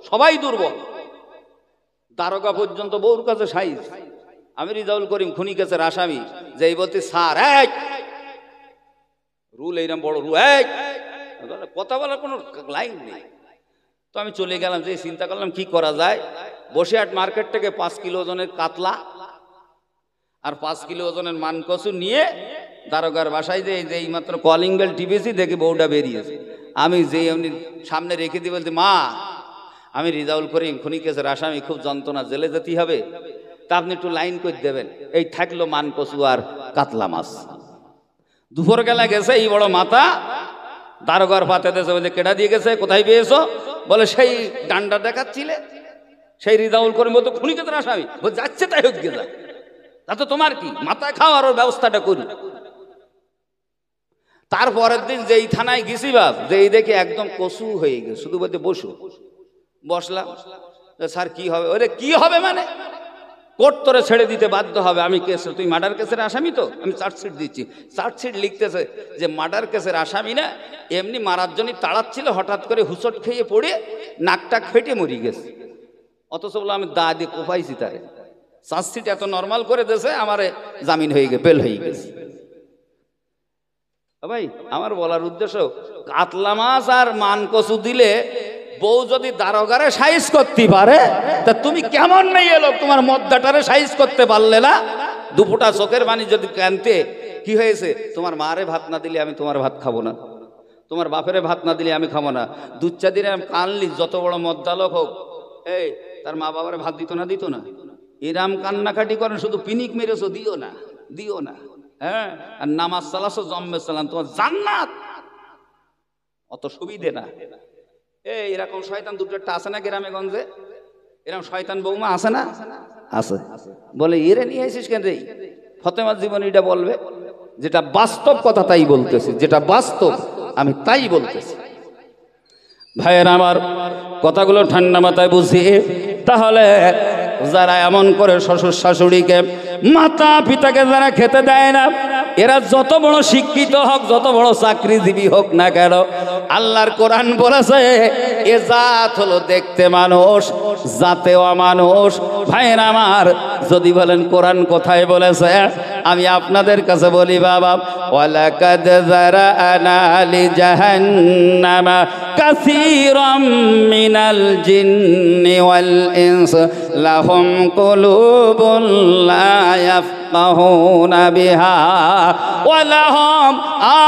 সবাই দুর্বল। দারোগা পর্যন্ত বউর কাছে সাইজ। আমি রিজাউল করিম খুনি কেসের আসামি, যেই বলতে স্যার এক রুল, এইরকম বড় রুল, এক কথা বলার কোনো লাইন নেই। তো আমি চলে গেলাম, যে চিন্তা করলাম কি করা যায়। বসিরহাট মার্কেট থেকে 5 কিলো ওজনের কাতলা আর 5 কিলো ওজনের মানকসু নিয়ে দারোগার বাসায় যে এই মাত্র কলিং বেল টিপেছি, দেখি বউটা বেরিয়েছে। আমি যেই এমনি সামনে রেখে দিই, বলতে মা আমি রিজাউল করিম খুনি কেসের আসামি, খুব যন্ত্রণা, জেলে যেতে হবে, তা আপনি একটু লাইন করে দেবেন। এই থাকলো মানকসু আর কাতলা মাছ। দুপুর বেলা গেছে এই বড় মাথা, দারোগার পাতে দেশে, বলে কেডা দিয়ে গেছে, কোথায় পেয়েছো? বলে সেই ডান্ডা দেখাচ্ছিলে, সেই রিজাউল করিম বলতো খুনি কেসের আসামি, যাচ্ছে তাই হোক গেছা, তাতে তোমার কি, মাথায় খাওয়ার ওর ব্যবস্থাটা করি। তারপরের দিন যেই থানায় গেছি বাপ, যেই দেখে একদম কসু হয়ে গেছে, শুধু বলতে বসো। বসলাম, স্যার কি হবে? ওরে কি হবে মানে, কোর্ট তোরে ছেড়ে দিতে বাধ্য হবে। আমি কেস, তুই মার্ডার কেসের আসামি তো, আমি চার্জশিট দিচ্ছি। চার্জশিট লিখতেছে যে মার্ডার কেসের আসামি না, এমনি মারার জন্য তাড়াচ্ছিল, হঠাৎ করে হুঁচট খেয়ে পড়ে নাকটাক ফেটে মরি গেছে। অথচ বলে আমি দা দিয়ে কোপাইছি তারে। চার্জশিট এত নর্মাল করে দিয়েছে, আমারে জামিন হয়ে গেছে, বেল হয়ে গেছে। ভাই আমার বলার উদ্দেশ্য, কাতলা মাছ আর মানকসু দিলে বউ যদি দারোগারে সাইজ করতে পারে, তা তুমি কেমন মেয়ে লোক, তোমার মদ্দাটারে সাইজ করতে পারলে না? দুপুটা চোখের বাণী যদি কানতে, কি হয়েছে, তোমার মারে ভাত না দিলে আমি তোমার ভাত খাবো না, তোমার বাপেরে ভাত না দিলে আমি খাবো না। দুচ্চা দিনে আমি কানলি, যত বড় মদ্দালোক হোক, এই তার মা বাবারে ভাত দিত না? এরাম কান্নাকাটি করেন, শুধু পিনিক মেরেছো, দিও না, দিও না, হ্যাঁ, আর নামাজ চালাছো জম্মে চালান, তোমার জান্নাত। অত সুবিধে না। এরকম শয়তান দুটো আছে না গ্রামে গঞ্জে? এরকম শয়তান বৌমা আছে না? আছে। বলে এরে নিয়ে আসিস কেন রে? ফতেমার জীবন এটা বলবে, যেটা বাস্তব কথা তাই বলতেছি, যেটা বাস্তব আমি তাই বলতেছি। ভাইয়ের আমার, কথাগুলো ঠান্ডা মাথায় বুঝিয়ে, তাহলে যারা এমন করে শ্বশুর শাশুড়িকে, মাতা পিতাকে যারা খেতে দেয় না, এরা যত বড় শিক্ষিত হোক, যত বড় চাকরিজীবী হোক না কেন, আল্লাহর কোরআন বলেছে এ জাত হলো দেখতে মানুষ, জাতেও মানুষ। ভাইয়ের আমার, যদি বলেন কোরআন কোথায় বলেছে, আমি আপনাদের কাছে বলি বাবা, ওয়ালাকাদ যারানা লিজাহান্নামা কাসীরাম মিনাল জিন্নি ওয়াল ইনস লাহুম কুলুবুন লা ইয়াফকাহুনা বিহা ওয়া লাহুম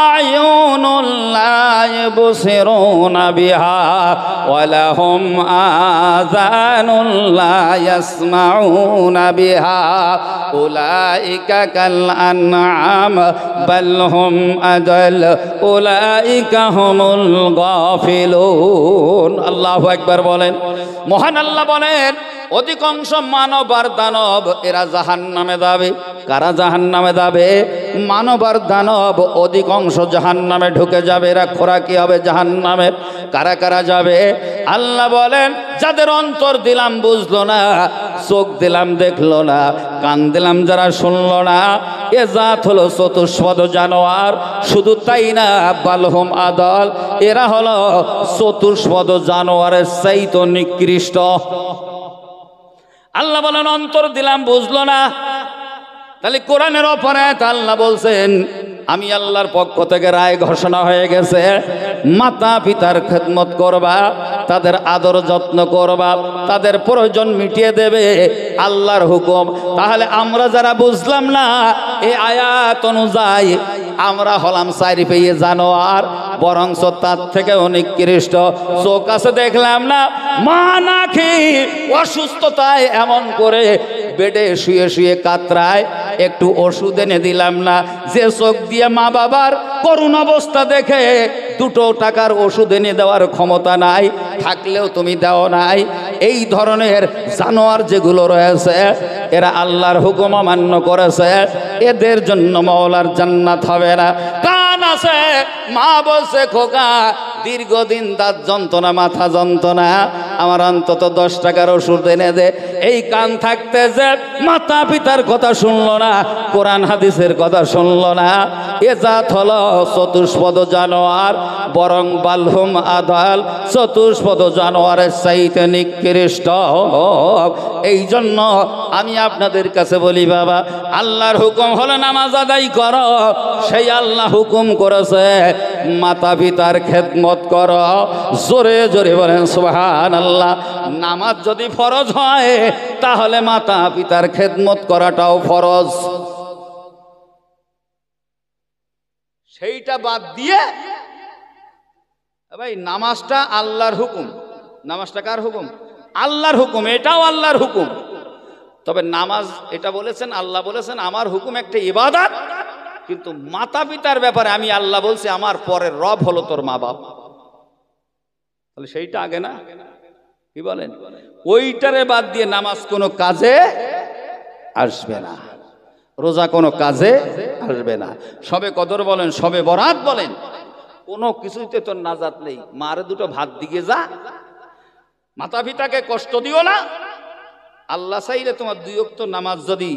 আ'য়ুনুন লা ইবসিরুনা বিহা ওয়া লাহুম আযানুন লা ইয়াসমাউনা বিহা উলাইকা কাল আনআম বাল হুম আদাল উলাইকা হুমুল গাফিলুন। আল্লাহু আকবার বলেন। মহান আল্লাহ বলেন, অধিকাংশ মানব আর দানব এরা জাহান্নামে যাবে। কারা জাহান্নামে যাবে? মানব আর দানব অধিকাংশ জাহান্নামে ঢুকে যাবে। এরা খোরাকি হবে জাহান্নামের। কারা কারা যাবে? আল্লাহ বলেন, যাদের অন্তর দিলাম বুঝলো না, চোখ দিলাম দেখলো না, কান দিলাম যারা শুনলো না, এ জাত হলো চতুষ্পদ জানোয়ার। শুধু তাই না, বালহুম আদল, এরা হলো চতুষ্পদ জানোয়ারের চাইতে নিকৃষ্ট। আল্লাহ বলেন অন্তর দিলাম বুঝলো না। তাহলে কোরআনের অপরাধ আল্লাহ বলছেন, আমি আল্লাহর পক্ষ থেকে রায় ঘোষণা হয়ে গেছে, মাতা পিতার খেদমত করবা, তাদের আদর যত্ন করবা, তাদের প্রয়োজন মিটিয়ে দেবে, আল্লাহর হুকুম। তাহলে আমরা যারা বুঝলাম না এই আয়াত অনুযায়ী, আমরা হলাম চারি পেয়ে জানোয়ার, বরঞ্চ তার থেকে অনেক নিকৃষ্ট। চোখ আছে দেখলাম না, মা না খেয়ে অসুস্থতায় এমন করে বেডে শুয়ে শুয়ে কাতরায়, একটু ওষুধ এনে দিলাম না? যে চোখ দিয়ে মা বাবার করুণ অবস্থা দেখে 2 টাকার ওষুধ এনে দেওয়ার ক্ষমতা নাই, থাকলেও তুমি দাও নাই। এই ধরনের জানোয়ার যেগুলো রয়েছে, এরা আল্লাহর হুকুম অমান্য করেছে, এদের জন্য মাওলার জান্নাত হবে না। কান আছে, মা বলছে খোকা দীর্ঘদিন দাঁত যন্ত্রণা, মাথা যন্ত্রণা, আমার অন্তত 10 টাকার ওষুধ এনে দে। এই কান থাকতে যে মাতা পিতার কথা শুনলো না, কোরআন হাদিসের কথা শুনলো না, এ জাত হলো চতুষ্পদ জানোয়ার, বরং বালহুম আদাল, চতুষ্পদ জানোয়ারের চাইতে নিকৃষ্ট। এই জন্য আমি আপনাদের কাছে বলি বাবা, আল্লাহর হুকুম হলো নামাজ আদায় করো, সেই আল্লাহ হুকুম করেছে মাতা পিতার খেদমত করো। জোরে জোরে বলেন সুবহানাল্লাহ। নামাজ যদি ফরজ হয়, তাহলে মাতা পিতার খেদমত করাটাও ফরজ। সেইটা বাদ দিয়ে ভাই নামাজটা আল্লাহর হুকুম। নামাজটা কার হুকুম? আল্লাহর হুকুম, এটাও আল্লাহর হুকুম। তবে নামাজ এটা বলেছেন, আল্লাহ বলেছেন আমার হুকুম একটা ইবাদত, কিন্তু মাতা পিতার ব্যাপারে আমি আল্লাহ বলছি আমার পরের রব হলো তোর মা বাপ। তাহলে সেইটা আগে না? কি বলেন? ওইটারে বাদ দিয়ে নামাজ কোনো কাজে আসবে না, রোজা কোনো কাজে আসবে না, সবে কদর বলেন, সবে বরাত বলেন, কোনো কিছুতে তোর নাজাত নেই। মারে 2 ভাত দিকে যা, মাতা পিতাকে কষ্ট দিও না। আল্লাহ চাইলে তোমার 2 ওয়াক্ত নামাজ যদি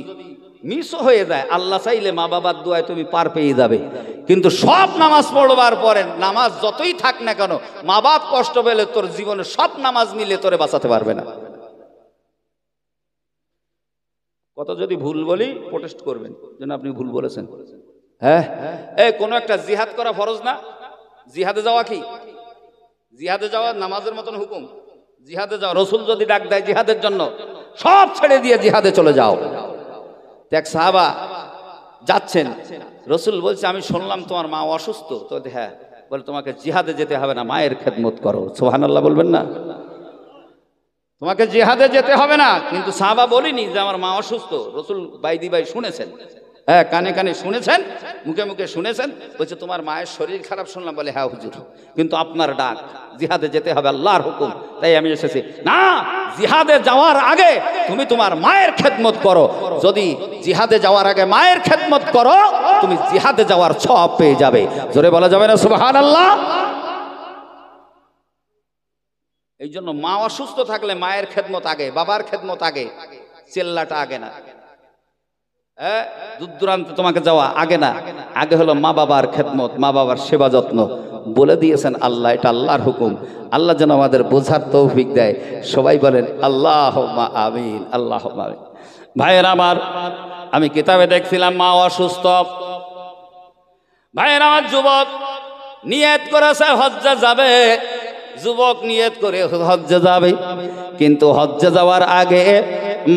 মিসও হয়ে যায়, আল্লাহ চাইলে মা বাবার দোয়ায় তুমি পার পেয়ে যাবে। কিন্তু সব নামাজ পড়বার পরে নামাজ যতই থাক না কেন, মা বাপ কষ্ট পেলে তোর জীবনে সব নামাজ মিলে তোরে বাঁচাতে পারবে না। কত যদি ভুল বলি প্রোটেস্ট করবেন যেন আপনি ভুল বলেছেন। হ্যাঁ, এই কোনো একটা জিহাদ করা ফরজ না? জিহাদে যাওয়া কি? জিহাদে যাওয়া নামাজের মতন হুকুম। জিহাদে যাওয়া, রসুল যদি ডাক দেয় জিহাদের জন্য, সব ছেড়ে দিয়ে জিহাদে চলে যাও। এক সাহাবা যাচ্ছেন, রসুল বলছে আমি শুনলাম তোমার মা অসুস্থ। তো হ্যাঁ, বলে তোমাকে জিহাদে যেতে হবে না, মায়ের খেদমত করো। সুবহানাল্লাহ বলবেন না? তোমাকে জিহাদে যেতে হবে না, কিন্তু সাহাবা বলিনি যে আমার মা অসুস্থ। রসুল বাইদি ভাই শুনেছেন, হ্যাঁ কানে কানে শুনেছেন, মুখে মুখে শুনেছেন। বলছে তোমার মায়ের শরীর খারাপ শুনলাম। বলে হ্যাঁ হুজুর, কিন্তু আপনার ডাক, জিহাদে যেতে হবে, আল্লাহর হুকুম, তাই আমি এসেছি। না, জিহাদে যাওয়ার আগে তুমি তোমার মায়ের খেদমত করো। যদি জিহাদে যাওয়ার আগে মায়ের খেদমত করো, তুমি জিহাদে যাওয়ার সওয়াব পেয়ে যাবে। জোরে বলা যাবে না সুবহানাল্লাহ? এই জন্য মা অসুস্থ থাকলে মায়ের খেদমত আগে, বাবার খেদমত আগে, চেল্লাটা আগে না। হ্যাঁ, দূর দূরান্তে তোমাকে যাওয়া আগে না, আগে হলো মা বাবার খেদমত, মা বাবার সেবা যত্ন। বলে দিয়েছেন আল্লাহ, এটা আল্লাহর হুকুম। আল্লাহ যেন আমাদের বোঝার তৌফিক দেয়। সবাই বলেন আল্লাহুম্মা আমিন, আল্লাহুম্মা আমিন। ভাইয়েরা আমার, আমি কিতাবে দেখছিলাম মা অসুস্থ। ভাইয়েরা আমার, যুবক নিয়ত করেছে হজ্জে যাবে, যুবক নিয়ত করে হজ্জে যাবে, কিন্তু হজ্জে যাওয়ার আগে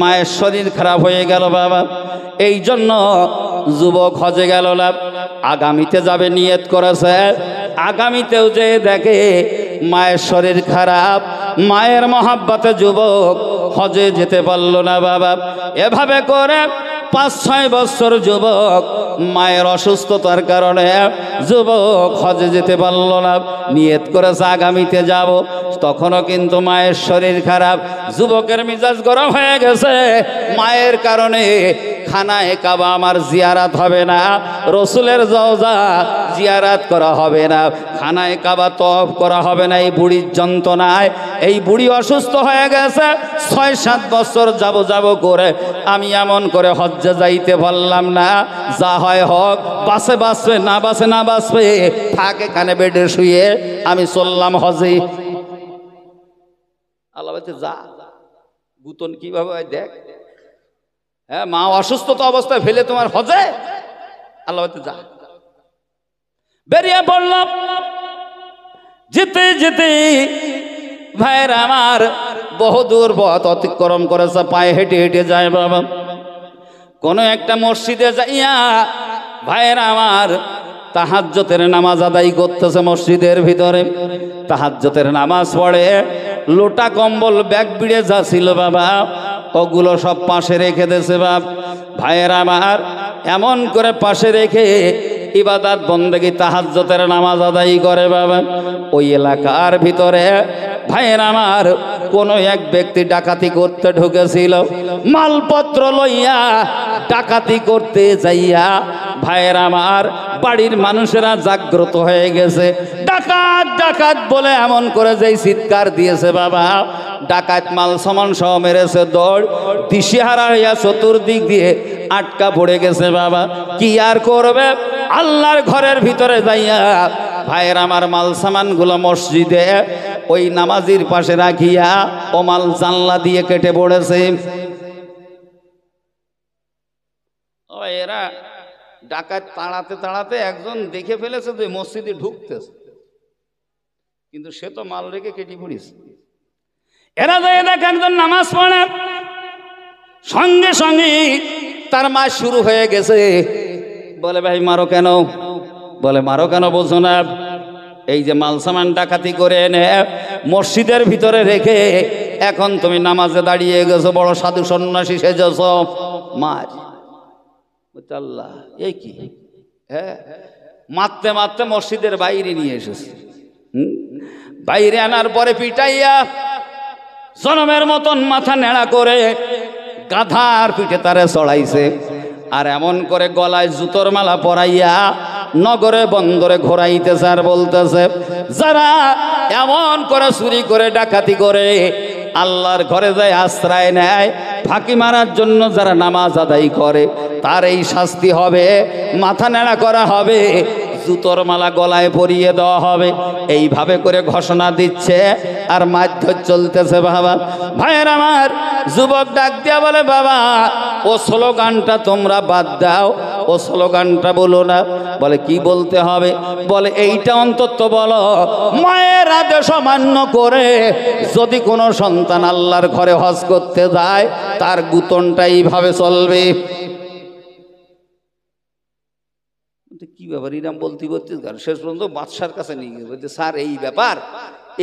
মায়ের শরীর খারাপ হয়ে গেল বাবা। এই জন্য যুবক হজে গেল না, আগামীতে যাবে নিয়ত করেছে। আগামীতেও যে দেখে মায়ের শরীর খারাপ, মায়ের মহাব্বতে যুবক হজে যেতে পারল না বাবা। এভাবে করে 5-6 বছর যুবক মায়ের অসুস্থতার কারণে যুবক হজে যেতে পারল না। নিয়ত করেছে আগামীতে যাব, তখনও কিন্তু মায়ের শরীর খারাপ। যুবকের মিজাজ গরম হয়ে গেছে, মায়ের কারণে খানায়ে কাবা আমার জিয়ারাত হবে না, রসুলের রওজা জিয়ারাত করা হবে না, খানায়ে কাবা তওয়াফ করা হবে না। এই বুড়ির যন্ত্রণায়, এই বুড়ি অসুস্থ হয়ে গেছে। 6-7 বছর যাব করে আমি এমন করে হজ্জে যাইতে পারলাম না। যা হয় হোক, বাসে বাসবে না বাসে না বাসবে, থাক এখানে বেডে শুয়ে, আমি চললাম হজে। আল্লাহ বলছে যা, গুতন কিভাবে হয় দেখ। হ্যাঁ, মা অসুস্থতা অবস্থায় ফেলে তোমার হজে? আল্লাহ বলছে যা। বেরিয়ে পড়লাম। যেতে যেতে ভাইয়েরা আমার বহুদূর পথ অতিক্রম করেছে, পায়ে হেঁটে হেঁটে যায় বাবা। কোন একটা মসজিদে যাইয়া ভাইয়েরা আমার তাহাজ্জুদের নামাজ আদায় করতেছে মসজিদের ভিতরে। তাহাজ্জুদের নামাজ পড়ে লোটা কম্বল ব্যাগ বিড়ে যাচ্ছিল বাবা। ওগুলো সব পাশে রেখে দেছে বাপ। ভাইয়েরা আমার, এমন করে পাশে রেখে ইবাদত বন্দেগী তাহাজ্জুদের নামাজ আদায় করে বাবা। ওই এলাকার ভিতরে ভাইয়েরা আমার, কোন এক ব্যক্তি ডাকাতি করতে ঢুকেছিল, মালপত্র লইয়া ডাকাতি করতে যাইয়া ভাইয়েরা আমার, বাড়ির মানুষেরা জাগ্রত হয়ে গেছে। ডাকাত ডাকাত বলে এমন করে যেই চিৎকার দিয়েছে বাবা, ডাকাত মাল সামান সহ মেরেছে দৌড়, দিশেহারা হইয়া চতুর্দিক দিয়ে আটকা পড়ে গেছে বাবা। কি আর করবে, আল্লাহর ঘরের ভিতরে যাইয়া ভাইয়ের আমার মাল সামানগুলো মসজিদে ওই নামাজির পাশে রাখিয়া ও মাল জানলা দিয়ে কেটে পড়েছে। এরা ডাকাত তাড়াতে তাড়াতে একজন দেখে ফেলেছে যে মসজিদে ঢুকতেছে, কিন্তু সে তো মাল রেখে কেটে পড়িস। এরা যায় দেখে একজন নামাজ পড়ে, সঙ্গে সঙ্গে তার মাস শুরু হয়ে গেছে। বলে ভাই মারো কেন? বলে মারো কেন বোঝো না? এই যে মাল সামান ডাকাতি করে এনে মসজিদের ভিতরে রেখে এখন তুমি নামাজে দাঁড়িয়ে গেছো, বড় সাধু সন্ন্যাসী সেজেছ, মার। আল্লাহ, এই কি? হ্যাঁ, মারতে মারতে মসজিদের বাইরে নিয়ে এসেছে। বাইরে আনার পরে পিটাইয়া জনমের মতন মাথা নেড়া করে গাধার পিঠে তারে চড়াইছে। আর এমন করে গলায় জুতোর মালা পরাইয়া নগরে বন্দরে ঘোরাইতেছে আর বলতেছে, যারা এমন করে চুরি করে ডাকাতি করে আল্লাহর ঘরে যায় আশ্রয় নেয়, ফাঁকি মারার জন্য যারা নামাজ আদায় করে, তার এই শাস্তি হবে, মাথা নেড়া করা হবে, জুতোর মালা গলায় পরিয়ে দেওয়া হবে। এইভাবে করে ঘোষণা দিচ্ছে আর মারধর চলতেছে বাবা। ভাইয়ের আমার, যুবক ডাক দিয়া বলে, বাবা ও স্লোগানটা তোমরা বাদ দাও, ও স্লোগানটা বলো না। বলে কি বলতে হবে? বলে এইটা অন্তত বলো, মায়ের আদেশ অমান্য করে যদি কোনো সন্তান আল্লাহর ঘরে হজ করতে যায়, তার গুতনটা এইভাবে চলবে। কি ব্যাপার, ইরাম বলতে বলতে শেষ পর্যন্ত বাদশার কাছে নিয়ে গেছে, বলছে স্যার এই ব্যাপার,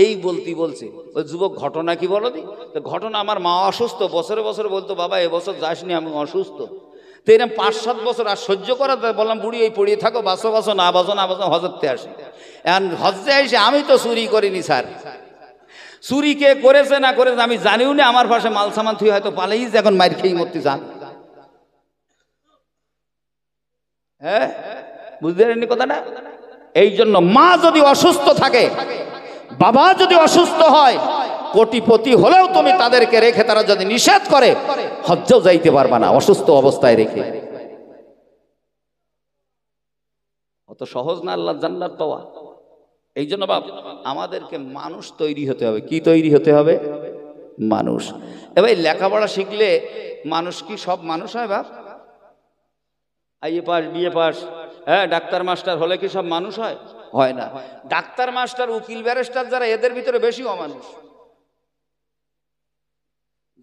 এই বলতে বলছে। ওই যুবক, ঘটনা কি বলো দি? ঘটনা, আমার মা অসুস্থ, বছরে বছরে বলতো বাবা এবছর যাসনি, আমি অসুস্থ। তো এরকম 5-7 বছর আর সহ্য করা, বললাম বুড়ি এই পড়িয়ে থাকো, বাঁচো বাঁচো, না বাঁচো না বাঁচো, হজরতে আসি। এখন হজ্জে এসে আমি তো চুরি করিনি স্যার, চুরি কে করেছে না করেছে আমি জানিও না, আমার পাশে মাল সামান থুই হয়তো পালেই এখন মার খেয়ে মরতে যান। হ্যাঁ, বুঝতে পারেননি কথাটা? এই জন্য মা যদি অসুস্থ থাকে, বাবা যদি অসুস্থ হয়, কোটিপতি হলেও তুমি তাদেরকে রেখে, তারা যদি নিষেধ করে, হজ্জেও যাইতে পারবা না অসুস্থ অবস্থায় রেখে। অত সহজ না আল্লাহর জান্নাত পাওয়া। এই জন্য বাপ, আমাদেরকে মানুষ তৈরি হতে হবে। কি তৈরি হতে হবে? মানুষ। এবার লেখাপড়া শিখলে মানুষ কি সব মানুষ হয় বাপ? আইএ পাস, বিএ পাস, হ্যাঁ, ডাক্তার মাস্টার হলে কি সব মানুষ হয়? হয় না। ডাক্তার মাস্টার উকিল ব্যারিস্টার যারা, এদের ভিতরে বেশি অমানুষ।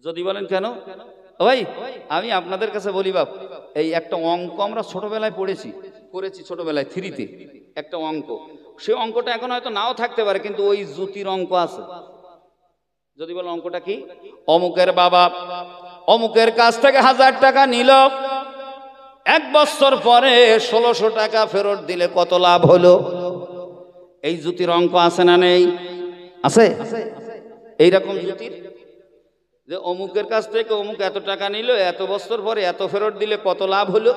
যদি বলেন কেন? ভাই আমি আপনাদের কাছে বলি বাপ, এই একটা অঙ্ক আমরা ছোটবেলায় করেছি ছোটবেলায় 3তে একটা অঙ্ক। সেই অঙ্কটা এখন হয়তো নাও থাকতে পারে, কিন্তু ওই জ্যোতির অঙ্ক আছে। যদি বলেন অঙ্কটা কি? অমুকের বাবা অমুকের কাছ থেকে 1000 টাকা নিল, 1 বছর পরে 1600 টাকা ফেরত দিলে কত লাভ হলো? এই জ্যোতির অঙ্ক আছে না নেই? আছে। এইরকম জ্যোতির, যে অমুকের কাছ থেকে অমুক এত টাকা নিল, এত বছর পরে এত ফেরত দিলে কত লাভ হলো,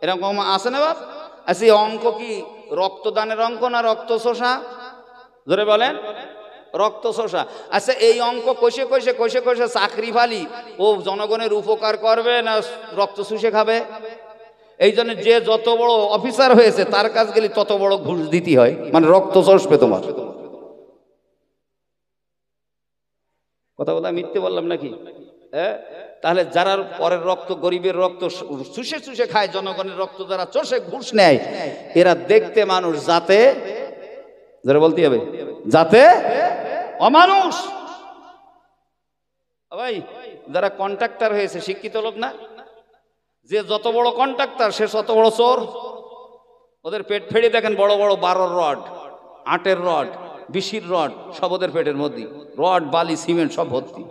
এরকম আছে না বাপ? আচ্ছা, এই অঙ্ক কি রক্তদানের অঙ্ক না রক্ত শোষা? ধরে বলেন, রক্ত শোষা। আচ্ছা, এই অঙ্ক কষে কষে কষে কষে চাকরি ফালি, ও জনগণের উপকার করবে না রক্ত শুষে খাবে? এই জন্য যে যত বড় অফিসার হয়েছে, তার কাজ গেলে তত বড় ঘুষ দিতে হয়, মানে রক্ত চষবে তোমার। কথা বলা মিথ্যে বললাম নাকি? হ্যাঁ, তাহলে যারা পরের রক্ত, গরিবের রক্ত চুষে চুষে খায়, জনগণের রক্ত যারা চষে ঘুষ নেয়, এরা দেখতে মানুষ, যাতে, যারা বলতে হবে, যাতে অমানুষ। ভাই যারা কন্ট্রাক্টর হয়েছে, শিক্ষিত লোক না? যে যত বড় কন্ট্রাক্টর, সে তত বড় চোর। ওদের পেট ফেড়ে দেখেন, বড় বড় 12 রড, 8-এর রড, 20-এর রড, সব ওদের পেটের মধ্যে, রড বালি সিমেন্ট সব ভর্তি।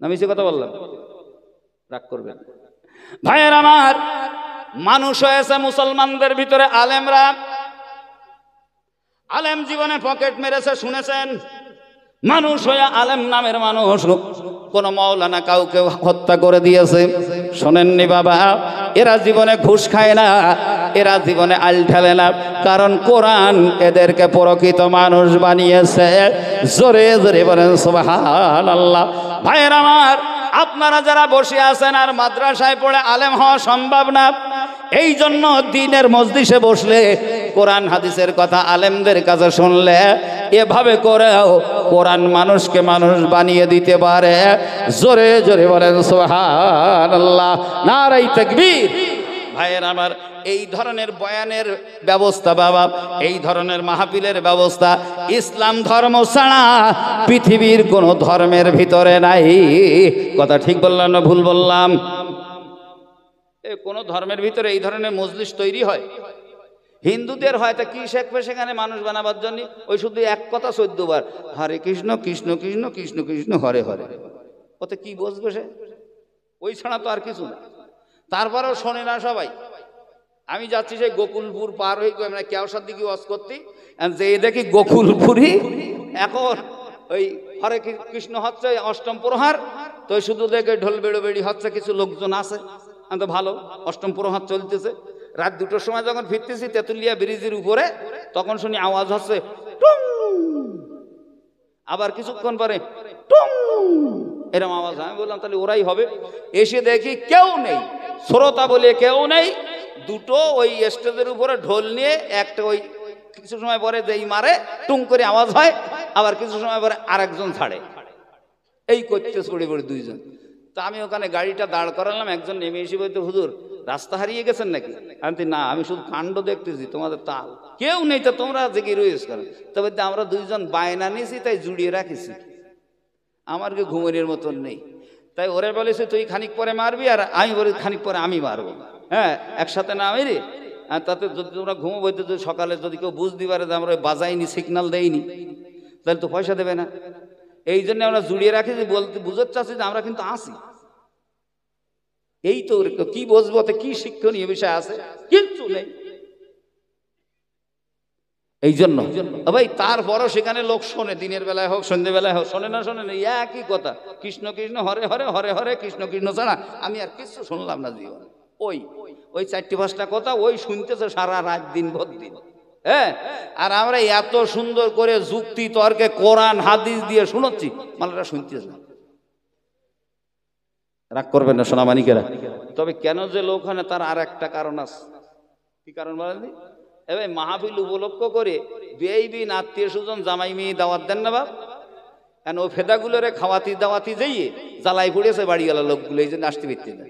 না মিছে কথা বললাম? রাগ করবেন ভাইয়ের আমার। মানুষ হয়েছে মুসলমানদের ভিতরে আলেমরা, আলেম জীবনে পকেট মেরেছে শুনেছেন। মানুষ হয়ে আলেম নামের মানুষ কোন মাওলানা কাউকে হত্যা করে দিয়েছে শোনেননি বাবা? এরা জীবনে ঘুষ খায় না, এরা জীবনে আল ঢালে না, কারণ কোরআন এদেরকে প্রকৃত মানুষ বানিয়েছে। জোরে জোরে বলেন সুবহানাল্লাহ। ভাইয়ের আমার, আপনারা যারা বসে আছেন আর মাদ্রাসায় পড়ে আলেম হওয়া সম্ভব না, এই জন্য দ্বীনের মজলিসে বসলে কোরআন হাদিসের কথা আলেমদের কাছে শুনলে এভাবে করেও কোরআন মানুষকে মানুষ বানিয়ে দিতে পারে। জোরে জোরে বলেন সুবহানাল্লাহ, নারায়ে তাকবীর। ভাইয়ের আমার, এই ধরনের বয়ানের ব্যবস্থা বাবা, এই ধরনের মাহফিলের ব্যবস্থা ইসলাম ধর্ম ছাড়া পৃথিবীর কোন ধর্মের ভিতরে নাই। কথা ঠিক বললাম না ভুল বললাম? কোন ধর্মের ভিতরে এই ধরনের মজলিস তৈরি হয়? হিন্দুদের হয়তো কি শেখবে সেখানে মানুষ বানাবার জন্য? ওই শুধু এক কথা 14 বার, হরে কৃষ্ণ কৃষ্ণ কৃষ্ণ কৃষ্ণ কৃষ্ণ হরে হরে। ওতে কি বসবে সে? ওই ছাড়া তো আর কিছু না। তারপরেও শোনে না সবাই। আমি যাচ্ছি সেই গোকুলপুর পার হয়ে আমরা কেওসার দিকে ওয়াজ করতে, যে দেখি গোকুলপুরি এখন ওই হরে কৃষ্ণ হচ্ছে অষ্টম প্রহার, তো শুধু দেখে ঢোল বেড়ি হচ্ছে, কিছু লোকজন আছে তো ভালো, অষ্টম প্রহার চলতেছে। রাত 2টোর সময় যখন ফিরতেছি তেঁতুলিয়া ব্রিজের উপরে, তখন শুনি আওয়াজ হচ্ছে টুং, আবার কিছুক্ষণ পরে টুং, এরকম আওয়াজ। আমি বললাম তাহলে ওরাই হবে। এসে দেখি কেউ নেই, শ্রোতা বলে কেউ নেই। দুটো ওই স্টেজের উপরে ঢোল নিয়ে একটা ওই কিছু সময় পরে যেই মারে টুং করে আওয়াজ হয়, আবার কিছু সময় পরে আরেকজন ছাড়ে। এই করতে ছড়ে পড়ে দুইজন। তা আমি ওখানে গাড়িটা দাঁড় করালাম, একজন নেমে এসে বলতে, হুজুর রাস্তা হারিয়ে গেছেন নাকি? আমি না, আমি শুধু কাণ্ড দেখতেছি, তোমাদের তাল কেউ নেই, তো তোমরা জেগে রয়েছ কেন? তবে আমরা দুইজন বায়না নিয়েছি তাই জুড়িয়ে রাখিছি, আমার কি ঘুমনের মতন নেই। তাই ওরে বলেছে তুই খানিক পরে মারবি, আর আমি বলি খানিক পরে আমি মারবো। হ্যাঁ, একসাথে না মেরে। আর তাতে যদি তোমরা ঘুমো বইতে, যদি সকালে যদি কেউ বুঝতে পারে যে আমরা বাজাইনি, সিগন্যাল দেইনি, তাহলে তো পয়সা দেবে না। এই জন্য আমরা জুড়িয়ে রাখি, বলতে বুঝতে চাচ্ছি যে আমরা কিন্তু আসি। এই তো কি বুঝবো, কি শিক্ষণীয় বিষয় আছে? কিন্তু নেই। এই জন্য ভাই, তারপরও সেখানে লোক শোনে, দিনের বেলায় হোক সন্ধ্যেবেলায় হোক, শোনে না শোনে না একই কথা, কৃষ্ণ কৃষ্ণ হরে হরে হরে হরে কৃষ্ণ কৃষ্ণ ছাড়া আমি আর কিছু শুনলাম না জীবন। ওই 4-5টা কথা ওই শুনতেছে সারা রাত দিন ভর দিন। হ্যাঁ, আর আমরা এত সুন্দর করে যুক্তি তর্কে কোরআন হাদিস দিয়ে শোনাচ্ছি, মালটা শুনতেছে না। রাগ করবেন না সোনামানিকেরা। তবে কেন যে লোক হয় না, তার আর একটা কারণ আছে। কি কারণ বলেন? এবার মাহফিল উপলক্ষ করে বেআইবি আত্মীয় স্বজন জামাই মেয়ে দাওয়াত দেন না বাপ, কেন ও ফেদাগুলোরে খাওয়াতি দাওয়াতি যাইয়ে জ্বালাই পড়েছে বাড়িওয়ালা লোকগুলো, এই জন্য আসতে পারছে না।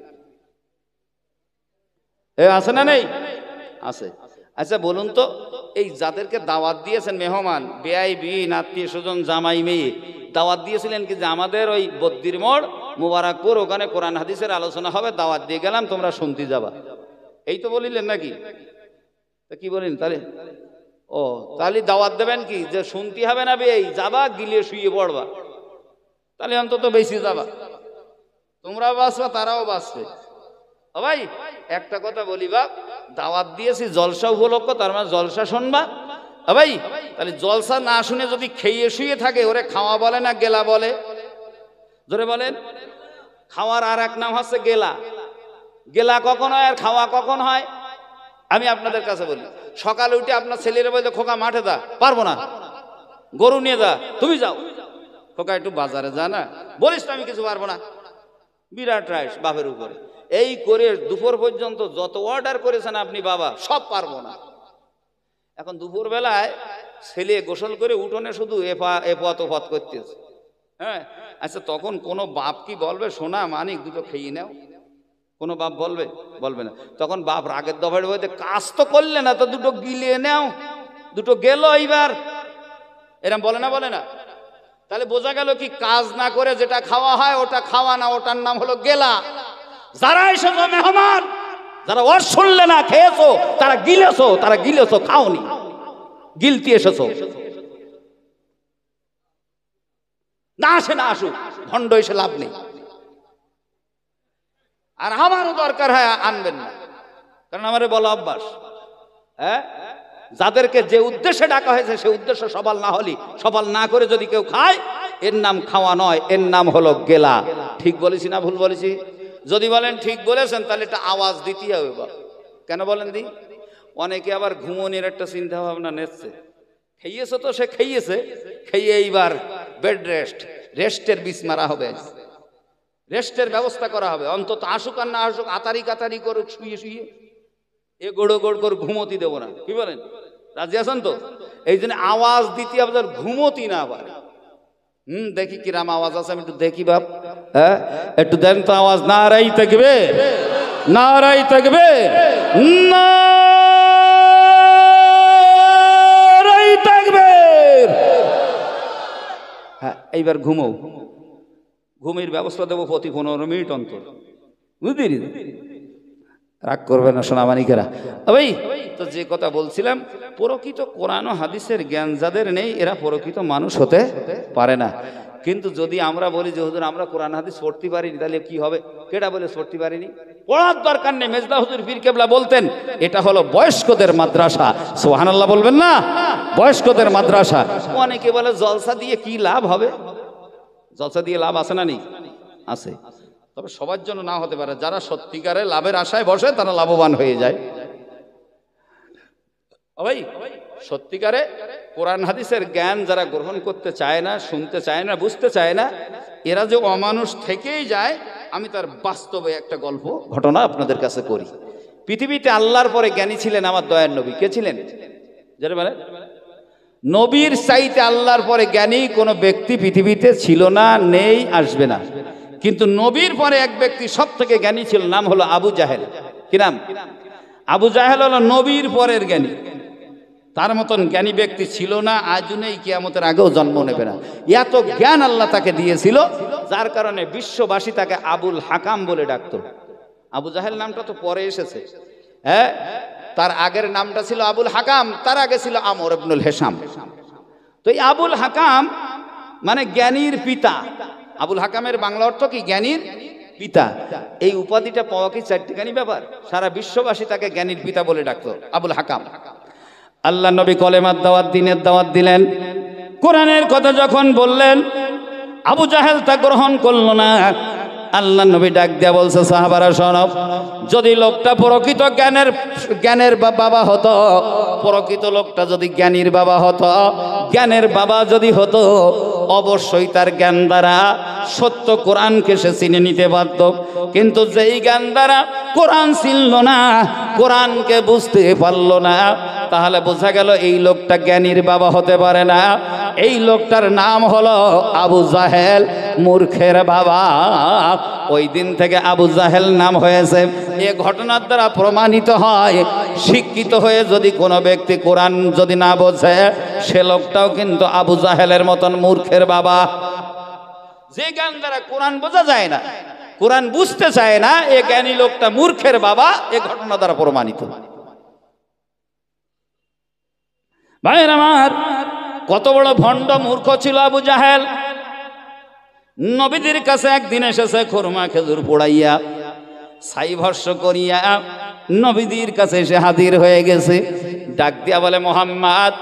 আছে না নেই? আছে। আচ্ছা বলুন তো, এই যাদেরকে দাওয়াত দিয়েছেন মেহমান, বেআইবি আত্মীয় স্বজন জামাই মেয়ে, দাওয়াত দিয়েছিলেন কি যে আমাদের ওই বদ্দির মোড় মুবারকপুর, ওখানে কোরআন হাদিসের আলোচনা হবে, দাওয়াত দিয়ে গেলাম, তোমরা শুনতে যাবা, এই তো বলিলেন নাকি? কি বলেন তাহলে? ও তাহলে দাওয়াত দেবেন কি যে শুনতে হবে না, এই যাবা গিলিয়ে শুয়ে পড়বা, তাহলে অন্তত বেশি যাবা, তোমরাও বাঁচবা তারাও বাঁচবে। ভাই একটা কথা বলি বাপ, দাওয়াত দিয়েছি জলসা উপলক্ষ, তার মানে জলসা শুনবা। ভাই তাহলে জলসা না শুনে যদি খেয়ে শুয়ে থাকে, ওরে খাওয়া বলে না গেলা বলে? ধরে বলেন, খাওয়ার আর এক নাম হচ্ছে গেলা। গেলা কখন হয় আর খাওয়া কখন হয়? আমি আপনাদের কাছে বলি, সকালে উঠে আপনার ছেলেরা বলতে, খোকা মাঠে যা, পারবো না, গরু নিয়ে যা, তুমি যাও। খোকা একটু বাজারে যা না, বলিস তো আমি কিছু পারবো না, বিরাট রাইস বাপের উপরে। এই করে দুপুর পর্যন্ত যত অর্ডার করেছেন আপনি বাবা, সব পারবো না। এখন দুপুর বেলায় ছেলে গোসল করে উঠোনে শুধু এপথ ওপথ করতেছে। হ্যাঁ, আচ্ছা তখন কোনো বাপ কি বলবে, সোনা মানিক দুটো খেয়ে নাও? কোনো বাপ বলবে? বলবে না। তখন বাপ রাগের দফায় বলতে, কাজ তো করলে না, তো দুটো গিলিয়ে নাও, দুটো গেল এইবার, এরম বলে না? বলে না? তাহলে বোঝা গেল কি, কাজ না করে যেটা খাওয়া হয় ওটা খাওয়া না, ওটার নাম হলো গেলা। যারা এসেছো মেহমান, যারা ওর শুনলে না খেয়েছো, তারা গিলেছো, খাওনি, গিলতি এসেছো। না আসে না আসুক, ভণ্ড এসে লাভ নেই। আর আমারও দরকার হয় আনবেন না, কারণ আমারে বলা অভ্যাস। হ্যাঁ, যাদেরকে যে উদ্দেশ্যে ডাকা হয়েছে সে উদ্দেশ্য সফল না হলে, সফল না করে যদি কেউ খায়, এর নাম খাওয়া নয়, এর নাম হলো গেলা। ঠিক বলেছি না ভুল বলেছি? যদি বলেন ঠিক বলেছেন তাহলে একটা আওয়াজ দিতে হবে। কেন বলেন দি? অনেকে আবার ঘুমনির একটা চিন্তা ভাবনা নিচ্ছে। খেয়েছে তো সে খেয়েছে, খেয়ে এইবার বেড রেস্টের বিষ মারা হবে, রেস্টের ব্যবস্থা করা হবে। অন্তত আসুক আর না আসুক, আতারি কাতারি করুক, শুয়ে শুয়ে এ গোড়ো গোড় করে ঘুমতি দেবো না। কি বলেন? রাজি আছেন তো? এই জন্য আওয়াজ দিতে আপনার ঘুমতি না পারে। দেখি কিরাম আওয়াজ আছে, আমি একটু দেখি বাপ। হ্যাঁ, একটু দেন তো আওয়াজ। নারাই থাকবে, নারাই থাকবে, নারাই থাকবে। হ্যাঁ, এইবার ঘুমো। ঘুমের ব্যবস্থা দেবো প্রতি 15 মিনিট অন্তর, বুঝলি? রাগ করবে না সোনামানিকেরা। ভাই, তো যে কথা বলছিলাম, প্রকৃত কোরআন ও হাদিসের জ্ঞান যাদের নেই এরা প্রকৃত মানুষ হতে পারে না। কিন্তু যদি আমরা বলি যে হুজুর আমরা কোরআন হাদিস পড়তে পারিনি, তাহলে কি হবে? কেটা বলে পড়তে পারিনি? পড়ার দরকার নেই। মেজদা হুজুর পীর কেবলা বলতেন এটা হলো বয়স্কদের মাদ্রাসা। সুবহানাল্লাহ বলবেন না? বয়স্কদের মাদ্রাসা। অনেকে বলে জলসা দিয়ে কি লাভ হবে? জলসা দিয়ে লাভ আছে না? নেই? আছে, তবে সবার জন্য না হতে পারে। যারা সত্যিকারে লাভের আশায় বসে তারা লাভবান হয়ে যায়। ভাই, সত্যিকারে কোরআন হাদিসের জ্ঞান যারা গ্রহণ করতে চায় না, শুনতে চায় না, বুঝতে চায় না, এরা যে অমানুষ থেকেই যায়। আমি তার বাস্তবে একটা গল্প ঘটনা আপনাদের কাছে করি। পৃথিবীতে আল্লাহর পরে জ্ঞানী ছিলেন আমার দয়ার নবী। কে ছিলেন? যারা বলে নবীর চাইতে আল্লাহর পরে জ্ঞানী কোনো ব্যক্তি পৃথিবীতে ছিল না, নেই, আসবে না। কিন্তু নবীর পরে এক ব্যক্তি সব থেকে জ্ঞানী ছিল, নাম হলো আবু জাহেল। কি নাম? আবু জাহেল হলো নবীর পরের জ্ঞানী। তার মতন জ্ঞানী ব্যক্তি ছিল না, আজও নেই, কিয়ামতের আগেও জন্ম নেবে না। এত জ্ঞান আল্লাহ তাকে দিয়েছিল, যার কারণে বিশ্ববাসী তাকে আবুল হাকাম বলে ডাকতো। আবু জাহেল নামটা তো পরে এসেছে। হ্যাঁ, তার আগের নামটা ছিল আবুল হাকাম, তার আগে ছিল আমর ইবনুল হিসাম। তো এই আবুল হাকাম মানে জ্ঞানীর পিতা। আবুল হাকামের বাংলা অর্থ কি? জ্ঞানীর পিতা। এই উপাধিটা পাওয়া কি চারটিখানি ব্যাপার? সারা বিশ্ববাসী তাকে জ্ঞানীর পিতা বলে ডাকতো, আবুল হাকাম। আল্লাহ নবী কলেমার দাওয়াত, দিনের দাওয়াত দিলেন। কোরআনের কথা যখন বললেন, আবু জাহেল তা গ্রহণ করলো না। আল্লাহ নবী ডাক দিয়া বলছে, সাহাবারা শোনো, যদি লোকটা প্রকৃত জ্ঞানের বাবা হতো, প্রকৃত লোকটা যদি জ্ঞানীর বাবা হতো, জ্ঞানের বাবা যদি হতো, অবশ্যই তার জ্ঞান দ্বারা সত্য কোরআনকে সে চিনে নিতে পারত। কিন্তু যেই জ্ঞান দ্বারা কোরআন চিনল না, কোরআনকে বুঝতে পারল না, তাহলে বোঝা গেল এই লোকটা জ্ঞানীর বাবা হতে পারে না। এই লোকটার নাম হলো আবু জাহেল, মূর্খের বাবা। ওই দিন থেকে আবু জাহেল নাম হয়েছে। এ ঘটনার দ্বারা প্রমাণিত হয়, শিক্ষিত হয়ে যদি কোনো ব্যক্তি কোরআন যদি না বোঝে, সে লোকটাও কিন্তু আবু জাহেলের মতন মূর্খের বাবা। যে জ্ঞান দ্বারা কোরআন বোঝা যায় না, কোরআন বুঝতে চায় না, এ জ্ঞানী লোকটা মূর্খের বাবা। এ ঘটনা দ্বারা প্রমাণিত। ভাইয়ের আমার, কত বড় ভণ্ড মূর্খ ছিল আবু জাহেল। নবীদের কাছে একদিন এসেছে খুরমা খেজুর পোড়াইয়া, ছাই ভস্য করিয়া নবীদের কাছে এসে হাজির হয়ে গেছে। ডাক দিয়া বলে, মুহাম্মদ,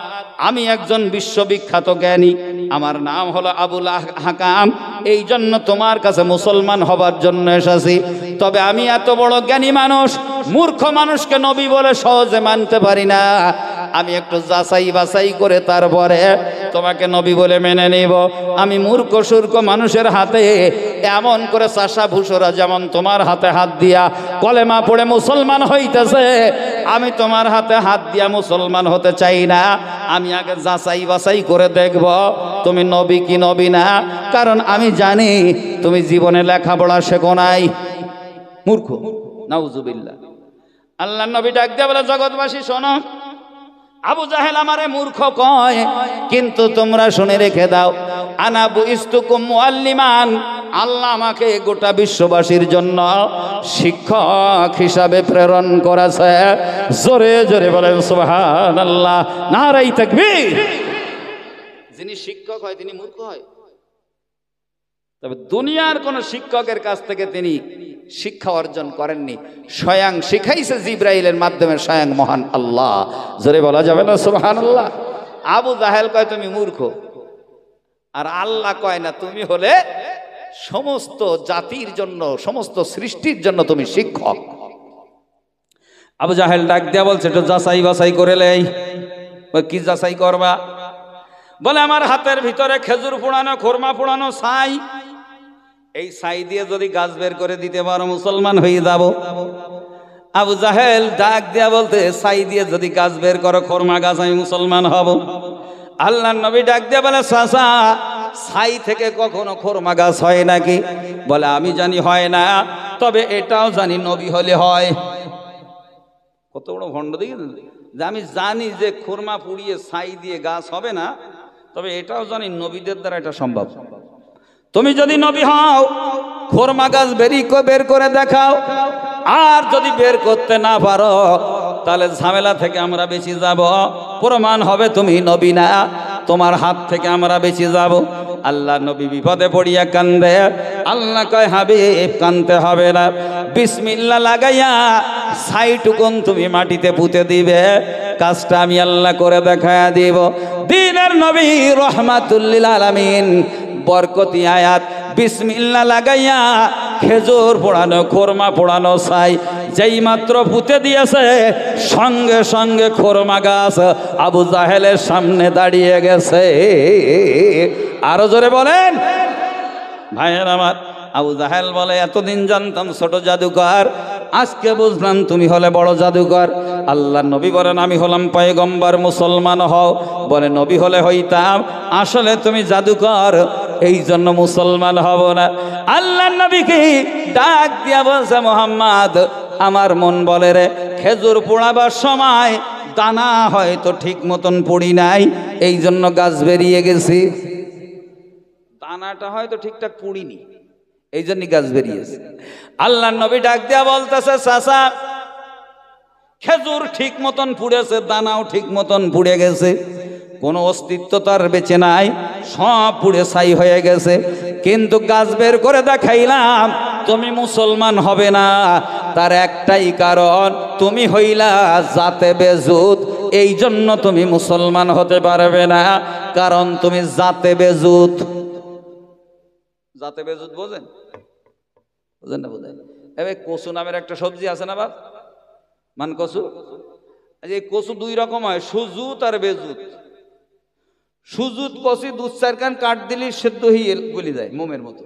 আমি একজন বিশ্ববিখ্যাত জ্ঞানী, আমার নাম হলো আবুল হাকাম, এই জন্য তোমার কাছে মুসলমান হবার জন্য এসেছি। তবে আমি এত বড় জ্ঞানী মানুষ, মূর্খ মানুষকে নবী বলে সহজে মানতে পারি না। আমি একটু যাচাই বাছাই করে তারপরে তোমাকে নবী বলে মেনে নিব। আমি মূর্খ সূর্খ মানুষের হাতে এমন করে চাষা ভূষরা যেমন তোমার হাতে হাত দিয়া কলেমা পড়ে মুসলমান হইতেছে, আমি তোমার হাতে হাত দিয়া মুসলমান হতে চাই না। আমি আগে যাচাই বাছাই করে দেখব তুমি নবী কি নবী না, কারণ আমি জানি তুমি জীবনে লেখাপড়া শেখো নাই। মূর্খ, নাউজুবিল্লাহ। আল্লাহ নবী ডাক দিয়া বলে, জগৎবাসী শোনো, আবু জাহেল আমারে মূর্খ কয়, কিন্তু তোমরা শুনে রেখে দাও, আনা বুইস্তুকুম মুআল্লিমান, আল্লাহ আমাকে গোটা বিশ্ববাসীর জন্য শিক্ষক হিসাবে প্রেরণ করেছে। জোরে জোরে বলেন সুবহানাল্লাহ, নারায়ে তাকবীর। যিনি শিক্ষক হয় তিনি মূর্খ হয়? তবে দুনিয়ার কোন শিক্ষকের কাছ থেকে তিনি শিক্ষা অর্জন করেননি, স্বয়ং শিখাইছে জিব্রাইলের মাধ্যমে স্বয়ং মহান আল্লাহ। জোরে বলা যাবে না সুবহানাল্লাহ? আবু জাহেল কয় তুমি মূর্খ, আর আল্লাহ কয় না তুমি হলে সমস্ত জাতির জন্য, সমস্ত সৃষ্টির জন্য তুমি শিক্ষক। আবু জাহেল ডাক দিয়া বলছে একটু যাচাই বাছাই করে লেই। কি যাচাই করবা? বলে আমার হাতের ভিতরে খেজুর পোড়ানো, খোরমা পোড়ানো ছাই, এই ছাই দিয়ে যদি গাছ বের করে দিতে পারো মুসলমান হয়ে যাব। আবু জাহেল ডাক দিয়া বলতে ছাই দিয়ে যদি গাছ বের করো খোরমা গাছ, আমি মুসলমান হব। আল্লাহর নবী ডাক দিয়া বলে চাচা ছাই থেকে কখনো খোরমা গাছ হয় নাকি? বলে আমি জানি হয় না, তবে এটাও জানি নবী হলে হয়। কত বড় ভণ্ড দেখেন, যে আমি জানি যে খোরমা পুড়িয়ে ছাই দিয়ে গাছ হবে না, তবে এটাও জানি নবীদের দ্বারা এটা সম্ভব। তুমি যদি নবী হও খোরমা গাছ বের করে দেখাও, আর যদি বের করতে না পারো তাহলে ঝামেলা থেকে আমরা বেঁচে যাব, প্রমাণ হবে তুমি নবী না, তোমার হাত থেকে আমরা বেঁচে যাব। আল্লাহ নবী বিপদে পড়িয়া কান্দে। আল্লাহ কয় হাবিব কানতে হবে না, বিসমিল্লাহ লাগাইয়া ছাইটুকুন তুমি মাটিতে পুঁতে দিবে, কাজটা আমি আল্লাহ করে দেখায়া দিব। দিনের নবী রহমাতুল লিল আলামিন বরকতি আয়াত বিসমিল্লাহ লাগাইয়া খেজুর পোড়ানো, খোরমা পোড়ানো ছাই যেই মাত্র পুঁতে দিয়েছে, সঙ্গে সঙ্গে খোরমা গাছ আবু জাহেলের সামনে দাঁড়িয়ে গেছে। আরো জোরে বলেন ভাইয়ের আমার। আবু জাহেল বলে এতদিন জানতাম ছোট জাদুকর, আজকে বুঝলাম তুমি হলে বড় জাদুকর। আল্লাহ নবী বলেন আমি হলাম পয়গম্বর, মুসলমান হও। বলে নবী হলে হইতাম, আসলে তুমি জাদুকর, এই জন্য মুসলমান হব না। আল্লাহ নবীকে ডাক দিয়া বলছে মোহাম্মদ আমার মন বলে রে, খেজুর পোড়াবার সময় দানা হয়তো ঠিক মতন পড়ি নাই, এই জন্য গাছ বেরিয়ে গেছি। দানাটা হয়তো ঠিকঠাক পুড়িনি, এই জন্য গাছ বেরিয়েছে। আল্লাহ নবী ডাক দিয়া বলতেছে চাচা খেজুর ঠিক মতন পুড়েছে, দানাও ঠিক মতন পুড়ে গেছে, কোনো অস্তিত্ব তার বেঁচে নাই, সব পুড়ে ছাই হয়ে গেছে, কিন্তু গাছ বের করে দেখাইলাম তুমি মুসলমান হবে না। তার একটাই কারণ, তুমি হইলা জাতে বেজুত, এই জন্য তুমি মুসলমান হতে পারবে না, কারণ তুমি জাতে বেজুত। জাতে বেজুত বোঝেন? বোঝেন না? বোঝেন। এবার কচু নামের একটা সবজি আছে না বাপ, মান কচু। এই কচু দুই রকম হয়, সুজুত আর বেজুত। সুজুত কচু দু চার কান কাট দিলে সেদ্ধ হয়ে গলি যায় মোমের মতো,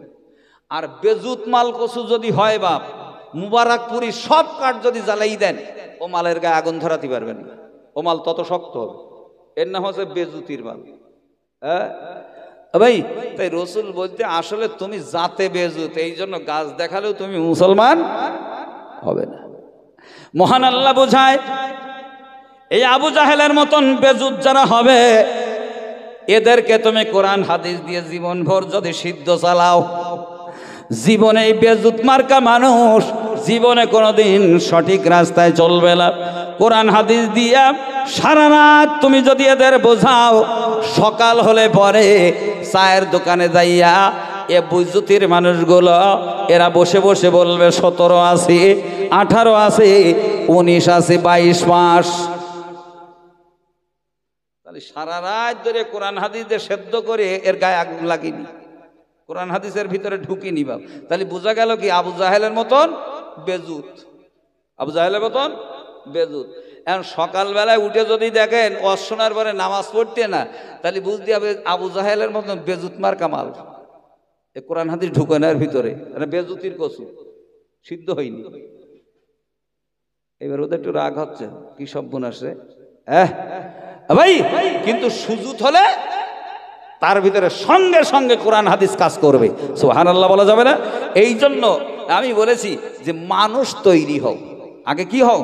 আর বেজুত মাল কচু যদি হয় বাপ, মুবারকপুরি সব কাঠ যদি জ্বালাই দেন ও মালের গায়ে আগুন ধরাতে পারবেন না, ও মাল তত শক্ত হবে। এর নাম হচ্ছে বেজুতির মাল। হ্যাঁ ভাই, তাই রসুল বলতে আসলে তুমি জাতে বেজুত, এই জন্য গাছ দেখালেও তুমি মুসলমান হবে না। মহান আল্লাহ বোঝায় এই আবু জাহেলের মতন বেজুত যারা হবে, এদেরকে তুমি কোরআন হাদিস দিয়ে জীবন ভর যদি সিদ্ধ চালাও, জীবনে এই বেজুত মার্কা মানুষ জীবনে কোনোদিন সঠিক রাস্তায় চলবে না। কোরআন হাদিস দিয়া সারা রাত তুমি যদি এদের বোঝাও, সকাল হলে পরে চায়ের দোকানে যাইয়া এ বুজুতির মানুষগুলো এরা বসে বসে বলবে 17 আছে, 18 আছে, 19 আছে, 22 মাস। তাহলে সারা রাত ধরে কোরআন হাদিস দিয়ে সেদ্ধ করে এর গায়ে আগুন লাগেনি, কোরআন হাদিসের ভিতরে ঢুকিনি বাপ। তাহলে বোঝা গেল কি আবু জাহেলের মতন বেজুত, আবু জাহেলের মতন বেজুত। এখন সকালবেলায় উঠে যদি দেখেন অশোনার পরে নামাজ পড়তে না, তাহলে বুঝতে হবে আবু জাহেলের মতন বেজুত মার কামাল, এ কোরআন হাদিস ঢুকে না এর ভিতরে, বেজুতির কচু সিদ্ধ হয়নি। এবার ওদের একটু রাগ হচ্ছে, কি সব গুণ আসে ভাই, কিন্তু সুজুত হলে তার ভিতরে সঙ্গে সঙ্গে কোরআন হাদিস কাজ করবে। সুবহানাল্লাহ বলা যাবে না? এই জন্য আমি বলেছি যে মানুষ তৈরি হও, আগে কি হও?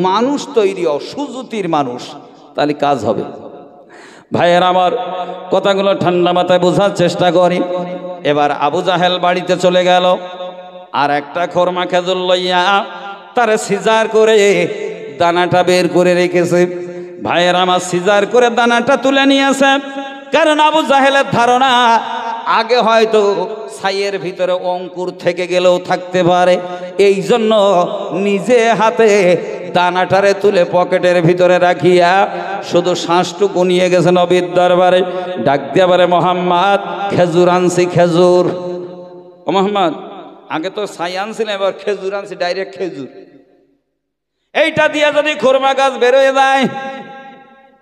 মানুষ তৈরি হও, সুজুতির মানুষ, তাহলে কাজ হবে। ভাইয়ের আমার কথাগুলো ঠান্ডা মাথায় বোঝার চেষ্টা করি। এবার আবু জাহেল বাড়িতে চলে গেল, আর একটা খোরমা খেজুর লইয়া তারে সিজার করে দানাটা বের করে রেখেছে। ভাইয়ের আমার সিজার করে দানাটা তুলে নিয়েছে, কারণ আবু জাহেলের ধারণা আগে হয়তো ছাইয়ের ভিতরে অঙ্কুর থেকে গেলেও থাকতে পারে, এই জন্য নিজে হাতে দানাটারে তুলে পকেটের ভিতরে রাখিয়া শুধু শ্বাসটুকু নিয়ে গেছে নবীর দরবারে, ডাক দিয়া বলে, মোহাম্মদ খেজুর আনছি, খেজুর। ও মোহাম্মদ, আগে তো ছাই আনছিলেন, এবার খেজুর আনছি, ডাইরেক্ট খেজুর। এইটা দিয়ে যদি খুরমা গাছ বেরোয় যায়,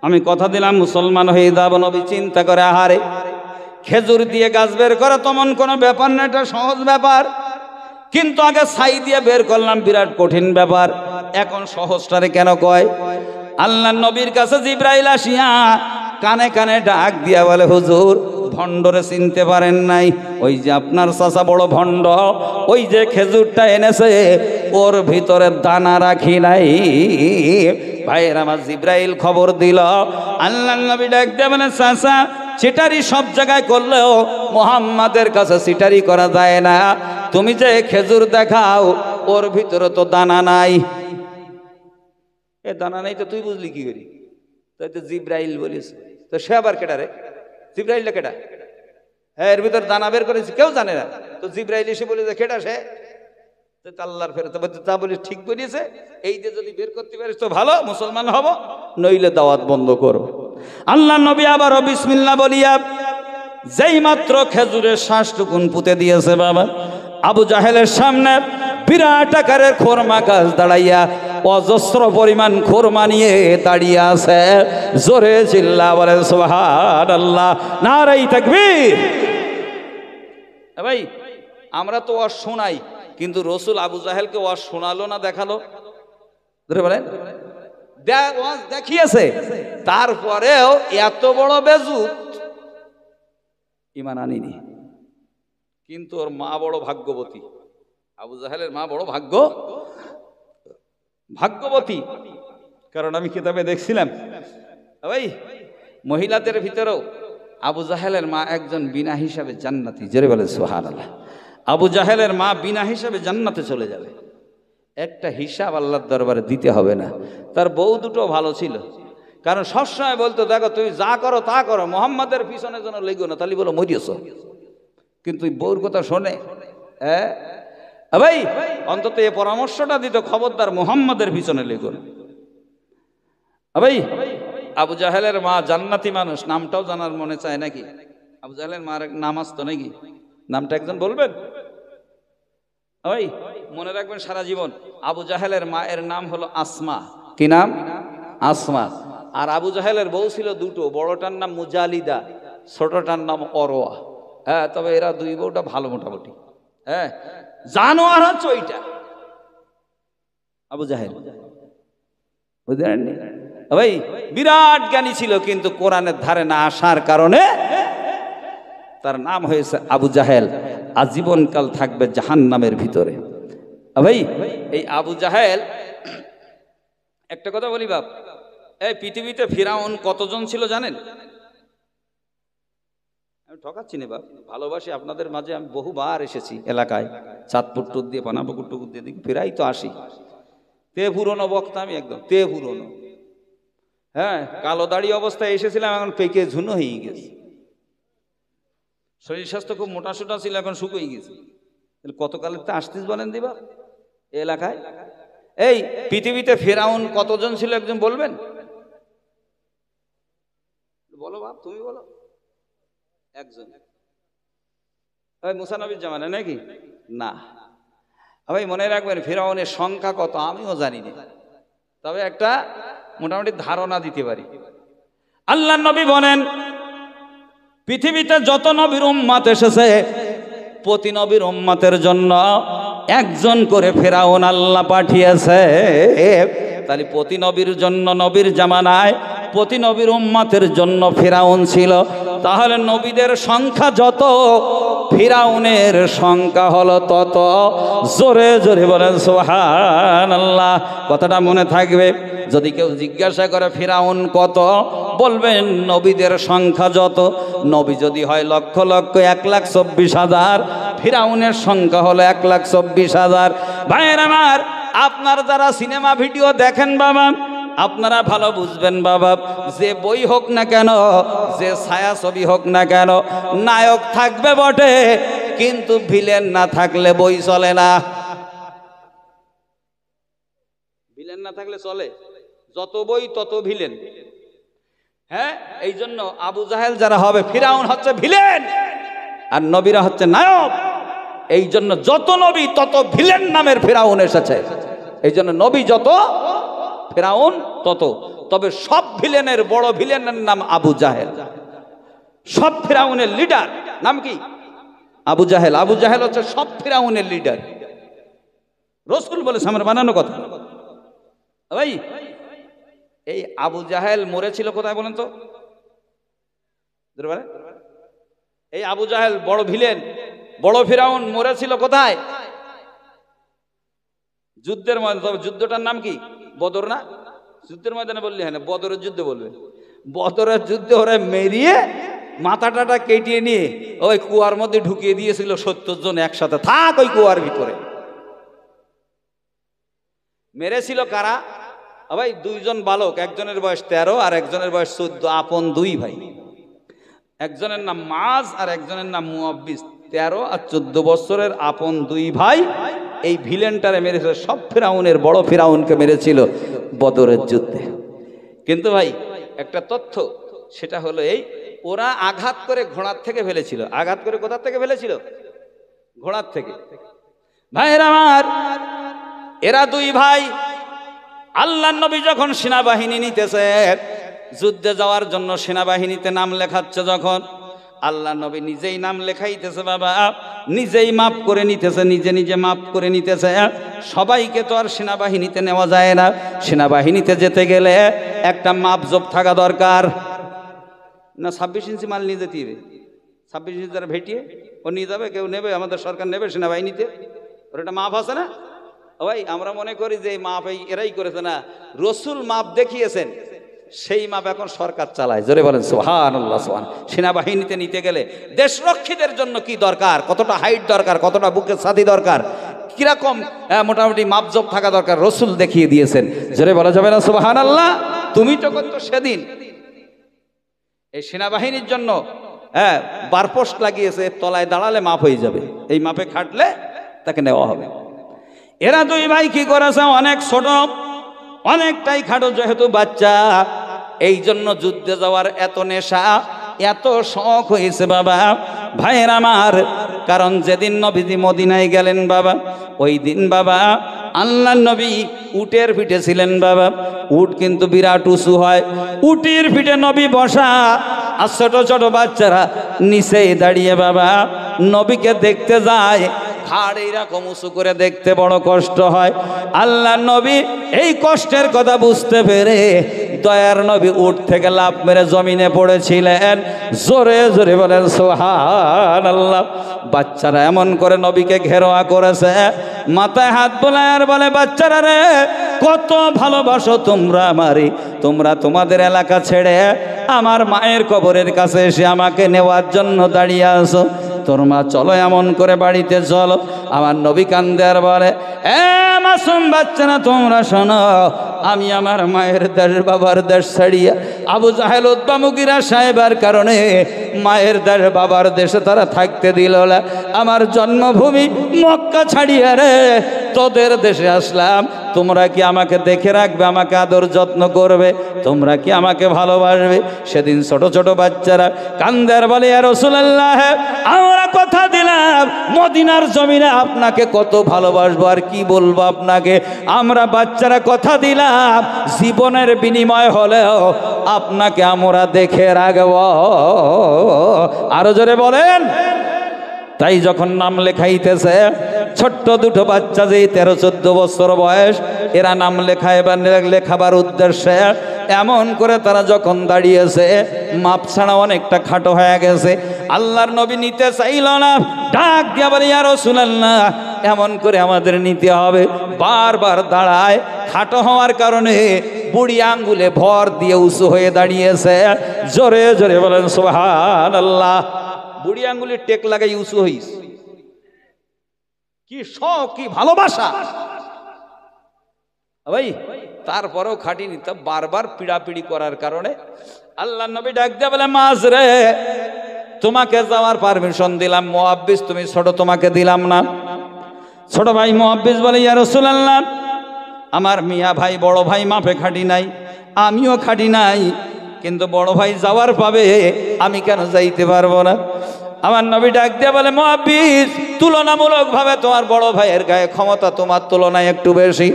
আমি কথা দিলাম মুসলমান হয়ে যাব। নবী চিন্তা করে, আহারে খেজুর দিয়ে গাছ বের করা তেমন কোনো ব্যাপার না, এটা সহজ ব্যাপার, কিন্তু আগে ছাই দিয়ে বের করলাম বিরাট কঠিন ব্যাপার, এখন সহজটারে কেন কয়? আল্লাহ নবীর কাছে জিবরাইল আসিয়া কানে কানে ডাক দিয়া বলে, হুজুর ভণ্ডরে চিনতে পারেন নাই? ওই যে আপনার চাচা বড় ভণ্ড, ওই যে খেজুরটা এনেছে ওর ভিতরে দানা রাখি নাই। ভাইয়ের আমার, জিবরাইল খবর দিল, আল্লাহ নবী ডাক দিয়া বলে, চাচা চিটারি সব জায়গায় করলেও মুহাম্মাদের কাছে চিটারি করা যায় না, তুমি যে খেজুর দেখাও ওর ভিতরে তো দানা নাই। এ দানা নাই তো তুই বুঝলি কি করি? তাই তো জিবরাইল বলিস, তো সে আবার কেডা রে? জিবরাইল কেডা? হ্যাঁ, এর ভিতরে দানা বের করেছি, কেউ জানে না, তো জিবরাইল এসে বলে যে কেডা সে? আল্লাহর ফেরেশতা বলতে, তা বলি ঠিক বলিয়েছে, এই যে যদি বের করতে পারিস তো ভালো, মুসলমান হব, নইলে দাওয়াত বন্ধ করো। আল্লাহ নবী আবারও বিসমিল্লাহ বলিয়া যেই মাত্র খেজুরের শ্বাসটুকুন পুঁতে দিয়েছে, বাবা আবু জাহেলের সামনে বিরাট আকারের খোরমা গাছ দাঁড়াইয়া অজস্র পরিমাণ খোরমা নিয়ে দাঁড়িয়ে আছে। জোরে চিল্লা বলে সুবহানাল্লাহ, নারাই তাকবীর। ভাই, আমরা তো ওয়াজ শোনাই, কিন্তু রসুল আবু জাহেলকে ওয়াজ শোনালো না দেখালো? ধরে বলেন, ওয়াজ দেখিয়েছে, তারপরেও এত বড় বেজুত ঈমান আনিনি। কিন্তু ওর মা বড় ভাগ্যবতী, আবু জাহেলের মা বড় ভাগ্যবতী। কারণ আমি কিতাবে দেখছিলাম ভাই, মহিলাদের ভিতরেও আবু জাহেলের মা একজন বিনা হিসাবে জান্নাতি। জোরে বলে সুবহানাল্লাহ। আবু জাহেলের মা বিনা হিসাবে জান্নাতে চলে যাবে, একটা হিসাব আল্লাহর দরবারে দিতে হবে না। তার বউ দুটো ভালো ছিল, কারণ সবসময় বলতো, দেখো তুমি যা করো তা করো, মোহাম্মদের পিছনে যেন লেগো না, তাহলে বলো মরিয়েছ। কিন্তু বউর কথা শোনে? হ্যাঁ ভাই, অন্তত এ পরামর্শটা দিত, খবরদার মোহাম্মদের পিছনে লেগো না। ভাই, আবু জাহেলের মা জান্নাতি মানুষ, নামটাও জানার মনে চায় নাকি? আবু জাহেলের মার নাম আসতো নাকি? নামটা একজন বলবেন? ভাই মনে রাখবেন সারা জীবন, আবু জাহেলের মায়ের নাম হলো আসমা। কি নাম? আসমা। আর আবু জাহেলের বউ ছিল দুটো, বড়টার নাম মুজালিদা, ছোটটার নাম অরোয়া। হ্যাঁ, তবে এরা দুই বউটা ভালো মোটামুটি। হ্যাঁ, জানোয়ার হচ্ছে ওইটা আবু জাহেল, বুঝলেন? ভাই বিরাট জ্ঞানী ছিল, কিন্তু কোরআনের ধারে না আসার কারণে তার নাম হয়েছে আবু জাহেল, আজীবনকাল থাকবে জাহান্নামের ভিতরে। ভাই এই আবু জাহেল, একটা কথা বলি বাপ, এই পৃথিবীতে ফিরাউন কতজন ছিল জানেন? আমি ঠকাচ্ছি না বাপ, ভালোবাসি আপনাদের মাঝে, আমি বহুবার এসেছি এলাকায়, চাঁদপুর টুর দিয়ে, পানাপুকুর টুকুর দিয়ে, ফেরাই তো আসি। তে পুরনো বক্তা আমি, একদম তে পুরনো। হ্যাঁ, কালো দাড়ি অবস্থায় এসেছিলাম, এখন পেকে ঝুনো হয়ে গেছে। শরীর স্বাস্থ্য খুব মোটা সোটা ছিল, এখন শুকিয়ে গেছে। কতকালের তো আসতিস বলেন দিবা এলাকায়? এই পৃথিবীতে ফেরাউন কতজন ছিল একজন বলবেন? বলো বাপ, তুমি বলো। একজন। ওই মুসা নবীর জামানায় নাকি? না ভাই, মনে রাখবেন ফেরাউনের সংখ্যা কত আমিও জানি না, তবে একটা মোটামুটি ধারণা দিতে পারি। আল্লাহ নবী বলেন, পৃথিবীতে যত নবীর উম্মত এসেছে, প্রতি নবীর উম্মতের জন্য একজন করে ফেরাউন আল্লাহ পাঠিয়েছে। তাহলে প্রতি নবীর জন্য, নবীর জামানায় প্রতি নবীর উম্মতের জন্য ফেরাউন ছিল। তাহলে নবীদের সংখ্যা যত, ফিরাউনের সংখ্যা হলো তত। জোরে জোরে বলেন সুবহানাল্লাহ। কথাটা মনে থাকবে। যদি কেউ জিজ্ঞাসা করে ফিরাউন কত, বলবেন নবীদের সংখ্যা যত। নবী যদি হয় লক্ষ লক্ষ, 1,24,000, ফিরাউনের সংখ্যা হলো 1,24,000। ভাইয়ের আমার, আপনার যারা সিনেমা ভিডিও দেখেন বাবা, আপনারা ভালো বুঝবেন বাবা, যে বই হোক না কেন, যে ছায়াছবি হোক না কেন, নায়ক থাকবে বটে, কিন্তু ভিলেন না থাকলে বই চলে না। ভিলেন না থাকলে চলে? যত বই তত ভিলেন। হ্যাঁ, এই জন্য আবু জাহেল যারা হবে, ফিরাউন হচ্ছে ভিলেন আর নবীরা হচ্ছে নায়ক। এই জন্য যত নবী তত ভিলেন নামের ফিরাউন এসেছে। এই জন্য নবী যত, ফিরাউন তত। তবে সব ভিলেনের বড় ভিলেনের নাম আবু জাহেল। সব ফিরাউনের লিডার নাম কি? আবু জাহেল। আবু জাহেল হচ্ছে সব ফিরাউনের লিডার। রসুল বলেছে, আমার বানানো কথা ভাই। এই আবু জাহেল মরেছিল কোথায় বলেন তো? এই আবু জাহেল বড় ভিলেন, বড় ফিরাউন মরেছিল কোথায়? যুদ্ধের ময়দানে। তবে যুদ্ধটার নাম কি? বদর না? যুদ্ধের ময়দানে বললে হয় না, বদরের যুদ্ধে বলবে। বদরের যুদ্ধে ওরা মেরিয়ে মাথাটা কেটিয়ে নিয়ে ওই কুয়ার মধ্যে ঢুকিয়ে দিয়েছিল 70 জন একসাথে, থাক ওই কুয়ার ভিতরে। মেরেছিল কারা ভাই? দুইজন বালক, একজনের বয়স 13 আর একজনের বয়স 14, আপন দুই ভাই। একজনের নাম মাজ আর একজনের নাম মুয়াব্বিস। 13 আর 14 বছরের আপন দুই ভাই এই ভিলেনটারে মেরেছিল। সব ফিরাউনের বড় ফিরাউনকে মেরেছিল বদরের যুদ্ধে। কিন্তু ভাই একটা তথ্য, সেটা হলো এই, ওরা আঘাত করে ঘোড়ার থেকে ফেলেছিল। আঘাত করে কোথার থেকে ফেলেছিল? ঘোড়ার থেকে। ভাইয়ের আমার, এরা দুই ভাই আল্লাহর নবী যখন সেনাবাহিনী নিতেছে, যুদ্ধে যাওয়ার জন্য সেনাবাহিনীতে নাম লেখাচ্ছে, যখন আল্লাহ নবী নিজেই নাম লেখাইতেছে, বাবা নিজেই মাপ করে নিতেছে, নিজে নিজে মাপ করে নিতেছে। সবাইকে তো আর সেনাবাহিনীতে নেওয়া যায় না। সেনাবাহিনীতে যেতে গেলে একটা মাপজোপ থাকা দরকার না? 26 ইঞ্চি মাল নিয়ে যেতে হবে। 26 ইঞ্চি যারা ভেটিয়ে ও নিয়ে যাবে, কেউ নেবে, আমাদের সরকার নেবে সেনাবাহিনীতে। ওর একটা মাপ আছে না ভাই? আমরা মনে করি যে এই মাপ এরাই করেছে, না, রসুল মাপ দেখিয়েছেন, সেই মাপ এখন সরকার চালায়। জোরে বলেন সুবহানাল্লাহ। সেনাবাহিনীতে নিতে গেলে দেশরক্ষীদের জন্য কি দরকার, কতটা হাইট দরকার, কতটা বুকের ছাতি দরকার, কিরকম মোটামুটি মাপজোপ থাকা দরকার, রসুল দেখিয়ে দিয়েছেন। জোরে বলা যাবে না সুবহানাল্লাহ? তুমি তো করতো সেদিন এই সেনাবাহিনীর জন্য বারপোস্ট লাগিয়েছে, তলায় দাঁড়ালে মাপ হয়ে যাবে, এই মাপে খাটলে তাকে নেওয়া হবে। এরা দুই ভাই কি করেছে? অনেক ছোট, অনেকটাই খাটো, যেহেতু বাচ্চা, এই জন্য যুদ্ধে যাওয়ার এত নেশা, এত শখ হয়েছে বাবা ভাইয়ের আমার। কারণ যেদিন নবীজি মদিনায় গেলেন বাবা, ওই দিন বাবা আল্লাহ নবী উটের পিঠে ছিলেন বাবা। উট কিন্তু বিরাট উঁচু হয়, উটের পিঠে নবী বসা, আর ছোট ছোট বাচ্চারা নিচেই দাঁড়িয়ে বাবা নবীকে দেখতে যায়। ঘাড় এইরকম উঁচু করে দেখতে বড় কষ্ট হয়। আল্লাহ নবী এই কষ্টের কথা বুঝতে পেরে দয়ার নবী উট থেকে লাফ মেরে জমিনে পড়েছিলেন। জোরে জোরে বলেন সুবহানাল্লাহ। বাচ্চারা এমন করে নবীকে ঘেরোয়া করেছে, মাথায় হাত বোলায় আর বলে, বাচ্চারা রে, কত ভালোবাসো তোমরা আমারে, তোমরা তোমাদের এলাকা ছেড়ে আমার মায়ের কবরের কাছে এসে আমাকে নেওয়ার জন্য দাঁড়িয়ে আছো। তোর মা চলো, এমন করে বাড়িতে চলো। আমার নবী কান্দে আর বলে, এ মাসুম বাচ্চারা তোমরা শোনো, আমি আমার মায়ের দেশ বাবার দেশ ছাড়িয়া আবু জাহেল উতবা মুগীরা সাহেবের কারণে মায়ের দেশ বাবার দেশে তারা থাকতে দিল না। আমার জন্মভূমি মক্কা ছাড়িয়া রে তোদের দেশে আসলাম। তোমরা কি আমাকে দেখে রাখবে, আমাকে আদর যত্ন করবে, তোমরা কি আমাকে ভালোবাসবে? সেদিন ছোট ছোট বাচ্চারা কান্দার বলে, ইয়া রাসূলুল্লাহ, আমরা কথা দিলাম মদিনার জমিনে আপনাকে কত ভালোবাসবো, আর কি বলবো আপনাকে। আমরা বাচ্চারা কথা দিলাম জীবনের বিনিময় হলেও আপনাকে আমরা দেখে রাখবো। আরো জোরে বলেন। তাই যখন নাম লেখাইতেছে, ছোট্ট দুটো বাচ্চা, যে 13-14 বছর বয়স, এরা নাম লেখাবার উদ্দেশ্যে এমন করে তারা যখন দাঁড়িয়েছে, মাপ ছাড়া অনেকটা খাটো হয়ে গেছে। আল্লাহর নবী নিতে চাইল না, ডাক দিয়া বলে, ইয়া রাসূলুল্লাহ, এমন করে আমাদের নিতে হবে। বারবার দাঁড়ায়, খাটো হওয়ার কারণে বুড়ি আঙ্গুলে ভর দিয়ে উঁচু হয়ে দাঁড়িয়েছে। জোরে জোরে বলেন সুবহানাল্লাহ। বুড়ি আঙ্গুলের টেক লাগাই উঁচু হইস, কি শখ, কি ভালোবাসা ভাই। তারপরেও খাটিনি, তা বারবার পিড়াপিড়ি করার কারণে আল্লাহ নবী ডাক দিয়ে বলে, মাজ রে, তোমাকে যাওয়ার পারমিশন দিলাম, মুয়াব্বিস তুমি ছোট, তোমাকে দিলাম না। ছোট ভাই মুয়াব্বিস বলে, ইয়া রাসূলুল্লাহ, আমার মিয়া ভাই বড় ভাই মাপে খাটি নাই, আমিও খাটি নাই, কিন্তু বড় ভাই যাওয়ার পাবে, আমি কেন যাইতে পারবো না? আমার নবী ডাক দিয়ে বলে, মুআব্বিস, তুলনামূলকভাবে তোমার বড় ভাইয়ের গায়ে ক্ষমতা তোমার তুলনায় একটু বেশি,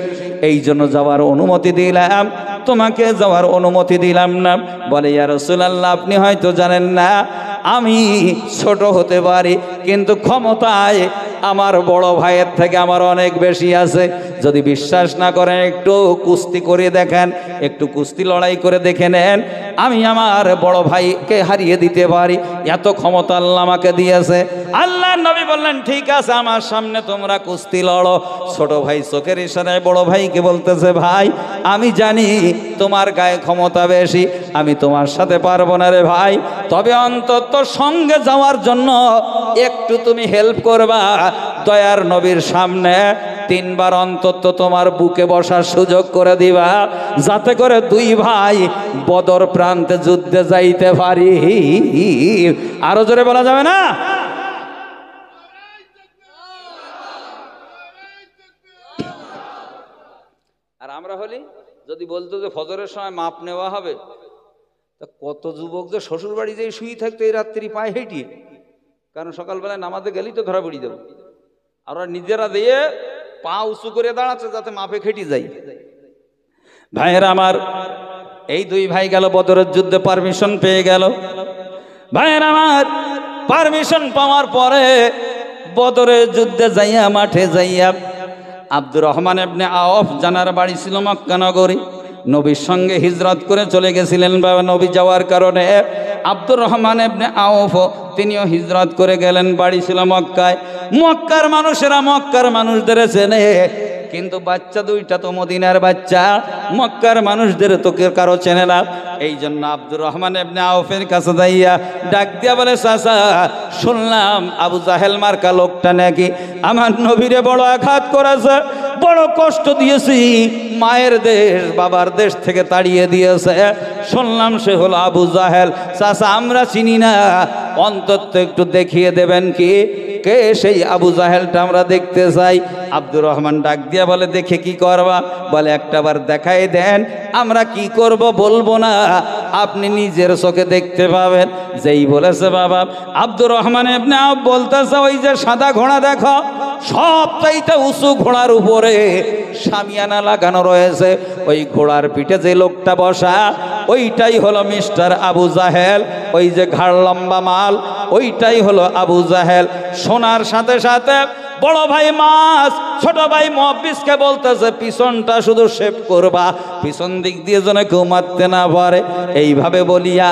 এই জন্য যাওয়ার অনুমতি দিলাম, তোমাকে যাওয়ার অনুমতি দিলাম না। বলে, ইয়া রাসূলুল্লাহ, আপনি হয়তো জানেন না, আমি ছোট হতে পারি, কিন্তু ক্ষমতায় আমার বড় ভাইয়ের থেকে আমার অনেক বেশি আছে। যদি বিশ্বাস না করেন, একটু কুস্তি করে দেখেন, একটু কুস্তি লড়াই করে দেখে নেন, আমি আমার বড় ভাইকে হারিয়ে দিতে পারি, এত ক্ষমতা আল্লাহ আমাকে দিয়েছে। আল্লাহর নবী বললেন, ঠিক আছে, আমার সামনে তোমরা কুস্তি লড়ো। ছোট ভাই চোখের ইশারায় বড় ভাইকে বলতেছে, ভাই, আমি জানি তোমার গায়ে ক্ষমতা বেশি, আমি তোমার সাথে পারবো না রে ভাই, তবে অন্তত সঙ্গে যাওয়ার জন্য একটু তুমি হেল্প করবা। দয়ার নবীর সামনে 3 বার অন্তত তোমার বুকে বসার সুযোগ করে দিবা, যাতে করে 2 ভাই বদর প্রান্তে যুদ্ধে যাইতে পারি। আরো জোরে বলা যাবে না? আর আমরা হলি যদি বলতো যে ফজরের সময় মাপ নেওয়া হবে, তা কত যুবক যে শ্বশুর বাড়ি যেয়ে শুয়ে থাকতো এই রাত্রি পায়ে হেঁটিয়ে, কারণ সকালবেলায় নামাজে গেলেই তো ধরা পড়ি দেবো। আর নিজেরা দিয়ে পা উঁচু করে দাঁড়াচ্ছে যাতে মাপে খেটি যাই। ভাইয়েরা আমার, এই 2 ভাই গেল বদরের যুদ্ধে, পারমিশন পেয়ে গেল। ভাইয়েরা আমার, পারমিশন পাওয়ার পরে বদরের যুদ্ধে যাইয়া, মাঠে যাইয়া, আব্দুর রহমান ইবনে আওফ, জানার বাড়ি ছিল মক্কা নগরী, নবীর সঙ্গে হিজরত করে চলে গেছিলেন। বাবা, নবী যাওয়ার কারণে আব্দুর রহমান ইবনে আওফ তিনিও হিজরত করে গেলেন, বাড়ি ছিল মক্কায়। মক্কার মানুষেরা মক্কার মানুষদের চেনে, কিন্তু বাচ্চা 2টা তো মদিনার বাচ্চা, মক্কার মানুষদের তো কারো চেনে না। এই জন্য আব্দুর রহমান ইবনে আওফের কাছে যাইয়া ডাক দিয়া বলে, চাচা, শুনলাম আবু জাহেল মার্কা লোকটা নাকি আমার নবীরে বড় আঘাত করেছে, বড় কষ্ট দিয়েছি, মায়ের দেশ বাবার দেশ থেকে তাড়িয়ে দিয়েছে, শুনলাম সে হলো আবু জাহেল। চাচা, আমরা চিনি না, অন্তত একটু দেখিয়ে দেবেন কি কে সেই আবু জাহেলটা, আমরা দেখতে চাই। আব্দুর রহমান ডাক দিয়া বলে, দেখে কি করবা? বলে, একটাবার দেখাই দেন, আমরা কি করব বলবো না, আপনি নিজের চোখে দেখতে পাবেন। যেই বলেছে বাবা, আব্দুর রহমান ইবনে আওফ বলতেছে, ওই যে সাদা ঘোড়া দেখো, সবচাইতে উঁচু ঘোড়ার উপরে শামিয়ানা লাগানো রয়েছে, ওই ঘোড়ার পিঠে যে লোকটা বসা, ওইটাই হলো মিস্টার আবু জাহেল। ওই যে ঘাড় লম্বা মাল, ওইটাই হলো আবু জাহেল। শোনার সাথে সাথে বড় ভাই মাস ছোট ভাই মুআব্বিসকে বলতেছে, পিছনটা শুধু শেভ করবা, পিছন দিক দিয়ে যেন কেউ মারতে না পারে। এইভাবে বলিয়া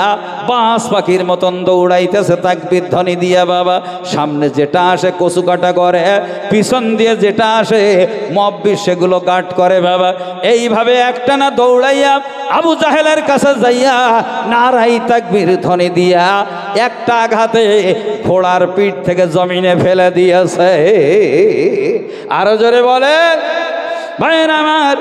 বাঁশ পাখির মতন দৌড়াইতেছে তাকবীর ধ্বনি দিয়া। বাবা, সামনে যেটা আসে কচু কাটা করে, পিছন দিয়ে যেটা আসে মুআব্বিস সেগুলো গাট করে। বাবা, এইভাবে একটানা দৌড়াইয়া আবু জাহেলের কাছে যাইয়া নারাই তাকবীর ধ্বনি দিয়া একটা আঘাতে ঘোড়ার পিঠ থেকে জমিনে ফেলে দিয়েছে। আরো জোরে বলেন। ভাইয়ের আমার,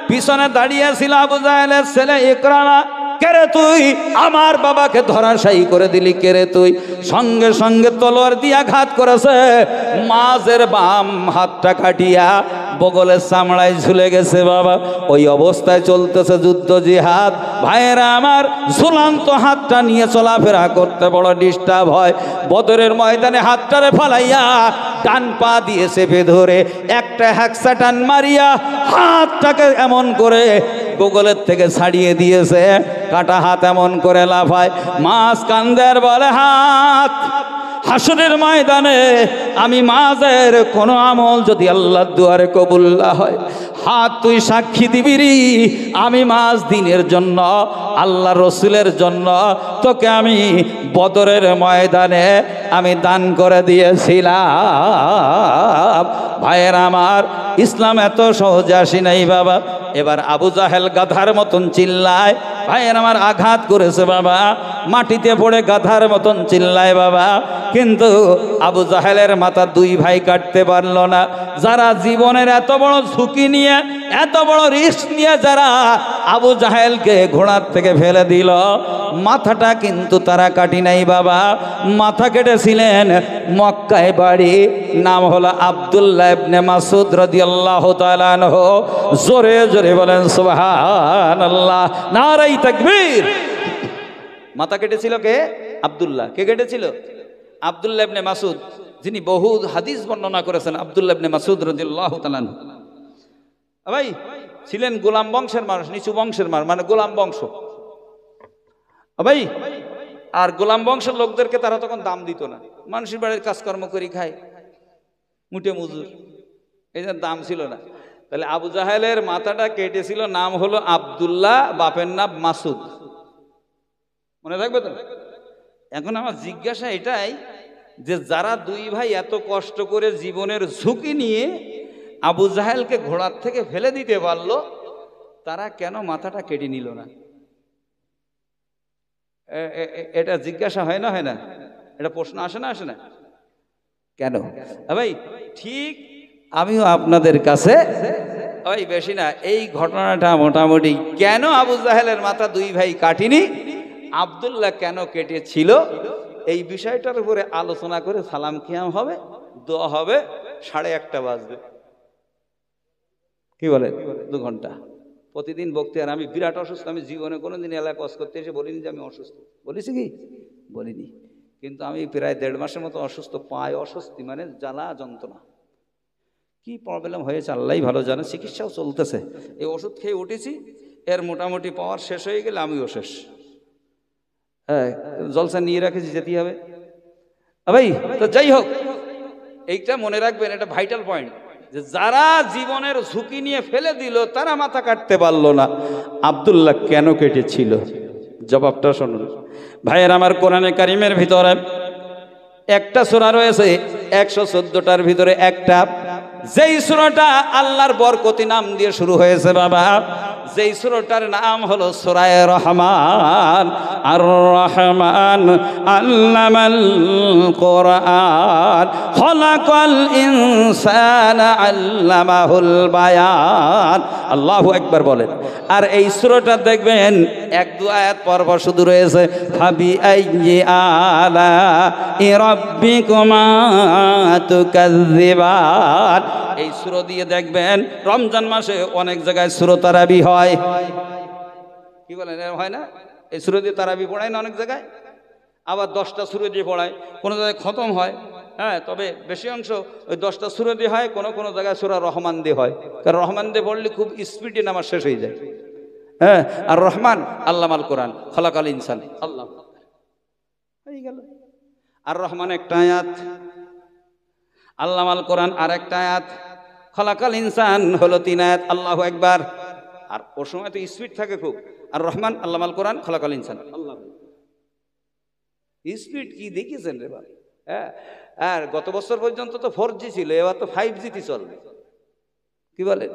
পিছনে দাঁড়িয়ে ছিল আবু জাহেলের ছেলে ইকরামা। কেরে তুই আমার বাবাকে ধরাশায়ী করে দিলি, কেরে তুই? সঙ্গে সঙ্গে তলোয়ার দিয়ে আঘাত করেছে, মাঝের বাম হাতটা কাটিয়া বগলের চামড়ায় ঝুলে গেছে। বাবা, ওই অবস্থায় চলতেছে যুদ্ধ জিহাদ। ভাইয়েরা আমার, ঝুলন্ত হাতটা নিয়ে চলাফেরা করতে বড় ডিস্টার্ব হয়। বদরের ময়দানে হাতটারে ফালাইয়া ডান পা দিয়ে চেপে ধরে একটা হ্যাকসা টান মারিয়া হাতটাকে এমন করে বগলের থেকে ছাড়িয়ে দিয়েছে, কাটা হাত এমন করে লাফায়। মাছ কান্দের বলে, হাত হাসরের ময়দানে আমি মাঝের কোনো আমল যদি আল্লাহর দুয়ারে কবুল না হয়, হাত তুই সাক্ষী দিবি রে, আমি মাঝ দিনের জন্য আল্লাহ রসুলের জন্য তোকে আমি বদরের ময়দানে আমি দান করে দিয়েছিলাম। ভাইয়ের আমার, ইসলাম এত সহজে আসি নাই বাবা। এবার আবু জাহেল গাধার মতন চিল্লায়। ভাইয়ের আমার, আঘাত করেছে বাবা, মাটিতে পড়ে গাধার মতন চিল্লায় বাবা। কিন্তু আবু জাহেলের মাথা দুই ভাই কাটতে পারল না। যারা জীবনের এত বড় ঝুঁকি নিয়ে, এত বড় রিস্ক নিয়ে যারা আবু জাহেলকে ঘোড়ার থেকে ফেলে দিল, মাথাটা কিন্তু তারা কাটি নাই বাবা। মাথা কেটেছিলেন মক্কায় বাড়ি, নাম হলো আব্দুল্লাহ ইবনে মাসউদ রাদিয়াল্লাহু তাআলা আনহু। জোরে জোরে বলেন সুবহানাল্লাহ, নারায়ে তাকবীর। মাথা কেটেছিল কে? আব্দুল্লাহ। কে কেটেছিল? আব্দুল্লাহ ইবনে মাসউদ, যিনি বহু হাদিস বর্ণনা করেছেন। আব্দুল্লাহ ইবনে মাসউদ রাদিয়াল্লাহু তাআলা আনহু ভাই ছিলেন গোলাম বংশের মানুষ, নিচু বংশের মানুষ, মানে গোলাম বংশ ভাই। আর গোলাম বংশের লোকদেরকে তারা তখন দাম দিত না, মানুষের বাড়ির কাজকর্ম করে খায়, মুটে মজুর, এই জন্য দাম ছিল না। তাহলে আবু জাহেলের মাথাটা কেটেছিল, নাম হলো আব্দুল্লাহ, বাপের নাম মাসুদ। মনে থাকবে তো? এখন আমার জিজ্ঞাসা এটাই যে যারা দুই ভাই এত কষ্ট করে জীবনের ঝুঁকি নিয়ে আবু জাহেলকে ঘোড়ার থেকে ফেলে দিতে পারলো, তারা কেন মাথাটা কেটে নিল না? এটা জিজ্ঞাসা হয় না, হয় না? এটা প্রশ্ন আসে না, আসে না? কেন ভাই? ঠিক আমিও আপনাদের কাছে ওই বেশি না, এই ঘটনাটা মোটামুটি কেন আবু জাহেলের মাথা দুই ভাই কাটিনি, আব্দুল্লাহ কেন কেটেছিল, এই বিষয়টার উপরে আলোচনা করে সালাম কিয়াম হবে, দোয়া হবে, 1:30 বাজবে। কি বলে? 2 ঘন্টা প্রতিদিন বক্তি। আর আমি বিরাট অসুস্থ, আমি জীবনে কোনোদিন এলাকা কস করতে এসে বলিনি যে আমি অসুস্থ, বলেছি কি? বলিনি। কিন্তু আমি প্রায় 1.5 মাসের মতো অসুস্থ, পায় অস্বস্তি, মানে জ্বালা যন্ত্রণা। কি প্রবলেম হয়েছে আল্লাহই ভালো জানে, চিকিৎসাও চলতেছে। এই ওষুধ খেয়ে উঠেছি, এর মোটামুটি পাওয়ার শেষ হয়ে গেলে আমিও শেষ। হ্যাঁ, জলসা নিয়ে রাখেছি, যেতেই হবে ভাই। তো যাই হোক, এইটা মনে রাখবেন, এটা ভাইটাল পয়েন্ট, যে যারা জীবনের ঝুঁকি নিয়ে ফেলে দিল তারা মাথা কাটতে পারলো না। আব্দুল্লাহ কেন কেটেছিল? জবাবটা শুনুন ভাইয়ের আমার। কোরআনে কারিমের ভিতরে একটা সূরা রয়েছে, 114টার ভিতরে একটা, যেই সূরাটা আল্লাহর বরকতি নাম দিয়ে শুরু হয়েছে বাবা। যেই সূরাটার নাম হলো সূরা রহমান। আর রহমান আল্লামাল কোরআন খলাকাল ইনসানা আল্লামাহুল বায়ান। আল্লাহু আকবার বলেন। আর এই সূরাটা দেখবেন 1-2 আয়াত পর পর শুধু রয়েছে ফাবি আইয়ি আলা রাব্বিকুমা তুকাজ্জিবান। এই সূরা দিয়ে দেখবেন রমজান মাসে অনেক জায়গায় সূরা তারাবি হয়। কি বলেন, হয় না? এই সূরা দিয়ে তারাবি পড়ায় না অনেক জায়গায়, আবার 10টা সূরা দিয়ে পড়ায়, কোনো জায়গায় খতম হয়। হ্যাঁ, তবে বেশি অংশ ওই 10টা সূরা দিয়ে হয়, কোনো জায়গায় সূরা রহমান দিয়ে হয়। কারণ রহমান দিয়ে পড়লে খুব স্পিডে নামাজ শেষ হয়ে যায়। হ্যাঁ, আর রহমান আল্লামাল কোরআন খলাকাল ইনসান, আল্লাহ হয়ে গেল। আর রহমান একটা আয়াত, আল্লামাল কোরআন আর একটা আয়াত, খলাকাল ইনসান হলো 3 আয়াত। আল্লাহু আকবার। আর ওর সময় তো স্পিড থাকে খুব। আর রহমান আল্লামাল কোরআন খলাকাল ইনসান, আল্লাহ স্পিড কি দেখেছেন রে ভাই? হ্যাঁ, আর গত বছর পর্যন্ত তো 4G ছিল, এবার তো 5G তে চলবে। কি বলে?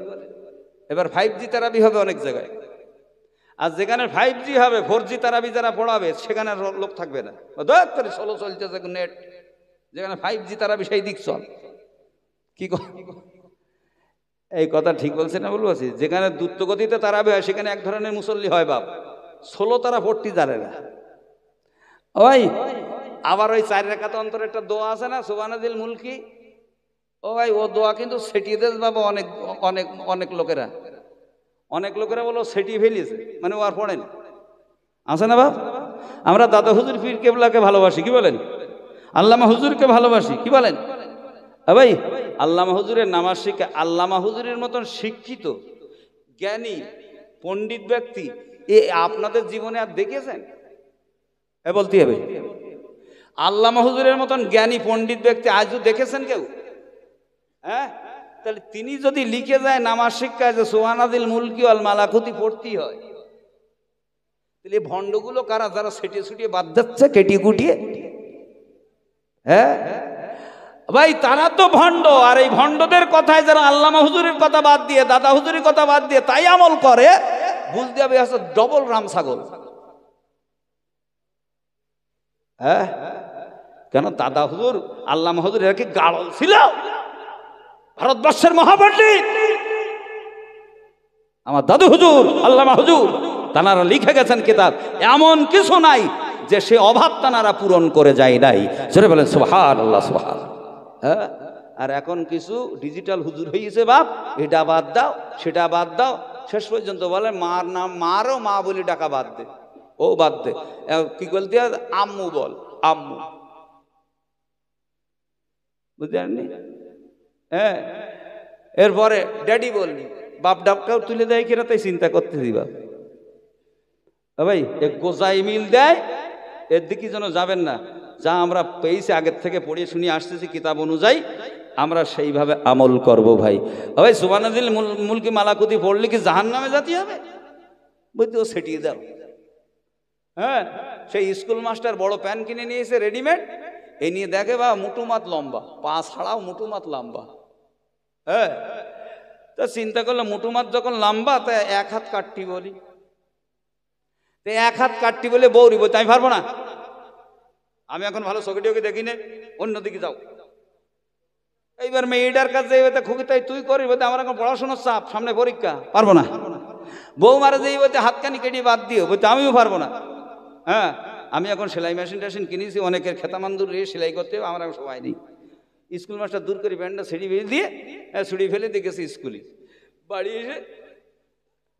এবার 5G তারাবি হবে অনেক জায়গায়। আর যেখানে 5G হবে, 4G তারাবি যারা পড়াবে সেখানে লোক থাকবে না। ষোলো চলতেছে নেট, যেখানে 5G তারাবি সেই দিক চল। কি এই কথা ঠিক বলছে না? বলবো, যেখানে দ্রুতগতিতে তারাবি হয় সেখানে এক ধরনের মুসল্লি হয় বাপ, 16 তারা পড়তে জানে না। ওই আবার ওই 4 রাকাত অন্তর একটা দোয়া আছে না, সুবহানাল মুলকি, ও ভাই ও দোয়া কিন্তু সেটিয়ে দেশ বাবা। অনেক লোকেরা বলো সেটিয়ে ফেলিয়েছে, মানে ও আর পড়েন আছে না বাপ। আমরা দাদা হুজুর পীর কেবলাকে ভালোবাসি, কি বলেন? আল্লামা হুজুরকে ভালোবাসি, কি বলেন? ভাই আল্লামা হুজুরের নামাজ শিখে, আল্লামা হুজুরের মতন শিক্ষিত জ্ঞানী পণ্ডিত ব্যক্তি আপনাদের জীবনে আর দেখেছেন? বলতে হবে, আল্লামা হুজুরের মতন জ্ঞানী পণ্ডিত ব্যক্তি আজও দেখেছেন কেউ? হ্যাঁ, তাহলে তিনি যদি লিখে যায় নামাজ শিক্ষায় যে সুবহানাল মুলকি ওয়াল মালাকুতি পড়তেই হয়, তাহলে ভণ্ডগুলো কারা যারা সেটিয়ে ছুটিয়ে বাদ যাচ্ছে কেটিয়ে কুটিয়ে? হ্যাঁ ভাই, তারা তো ভণ্ড। আর এই ভণ্ডদের কথায় যারা আল্লামা হুজুরের কথা বাদ দিয়ে, দাদা হুজুরের কথা বাদ দিয়ে তাই আমল করে, বুঝতে হবে আছে ডবল রাম ছাগল। হ্যাঁ, কেন দাদা হুজুর আল্লামা হুজুর এরা কি গাড়ল ছিল? ভারতবর্ষের মহাপণ্ডিত আমার দাদু হুজুর আল্লামা হুজুর, তানারা লিখে গেছেন কিতাব, এমন কিছু নাই যে সে অভাব তানারা পূরণ করে যায় নাই। সেটা বলেন সুবহানাল্লাহ, সুবহানাল্লাহ। হ্যাঁ, আর এখন কিছু ডিজিটাল হুজুর হয়েছে, বাপ এটা বাদ দাও সেটা বাদ দাও, শেষ পর্যন্ত বলে মার নাম মারও মা বলে ডাকা বাদ দে, ও বাদ দে, কি বলতে আম্মু বল, আম্মু, বুঝতে পারেননি? হ্যাঁ, এরপরে ড্যাডি বললি, বাপ ডাবটাও তুলে দেয় কিনা তাই চিন্তা করতে দিবা ভাই। এক গোজাই মিল দেয়, এর দিকে যেন যাবেন না। যা আমরা পেয়েছি আগের থেকে পড়ে শুনিয়ে আসতেছি কিতাব অনুযায়ী, আমরা সেইভাবে আমল করব ভাই। ভাই সুবহানাল্লাহিল মুলকি মালাকুতি পড়লে কি জাহান্নামে যেতে হবে? বুঝতে ও সেটিয়ে দাও। হ্যাঁ, সেই স্কুল মাস্টার বড় প্যান্ট কিনে নিয়েছে রেডিমেড, এই নিয়ে দেখে বা মুটুমাত লম্বা, পা ছাড়াও মুটুমাত লম্বা। হ্যাঁ, তা চিন্তা করলে মুটুমাত যখন লম্বা, তা এক হাত কাটটি বলি, এক হাত কাটটি বলে বৌরি বলতে আমি পারবো না, আমি এখন ভালো চোখে দেখি নে, অন্যদিকে যাও। এইবার মেয়েটার কাছে খুবই তাই তুই করি বলতে আমার এখন পড়াশোনার চাপ, সামনে পরীক্ষা, পারবো না। বউ মারা যেই বলতে হাতখানি কেটে বাদ দিও বলতে আমিও পারবো না। হ্যাঁ, আমি এখন সেলাই মেশিন টেশিন কিনেছি, অনেকের খেতামান্দুর রে সেলাই করতে হবে, আমার এখন সময় নেই। স্কুল মাস্টার দূর করে প্যান্টটা ছিঁড়ি ফেলে দিয়ে ছুড়ি ফেলে দিয়ে গেছে স্কুলে। বাড়ি এসে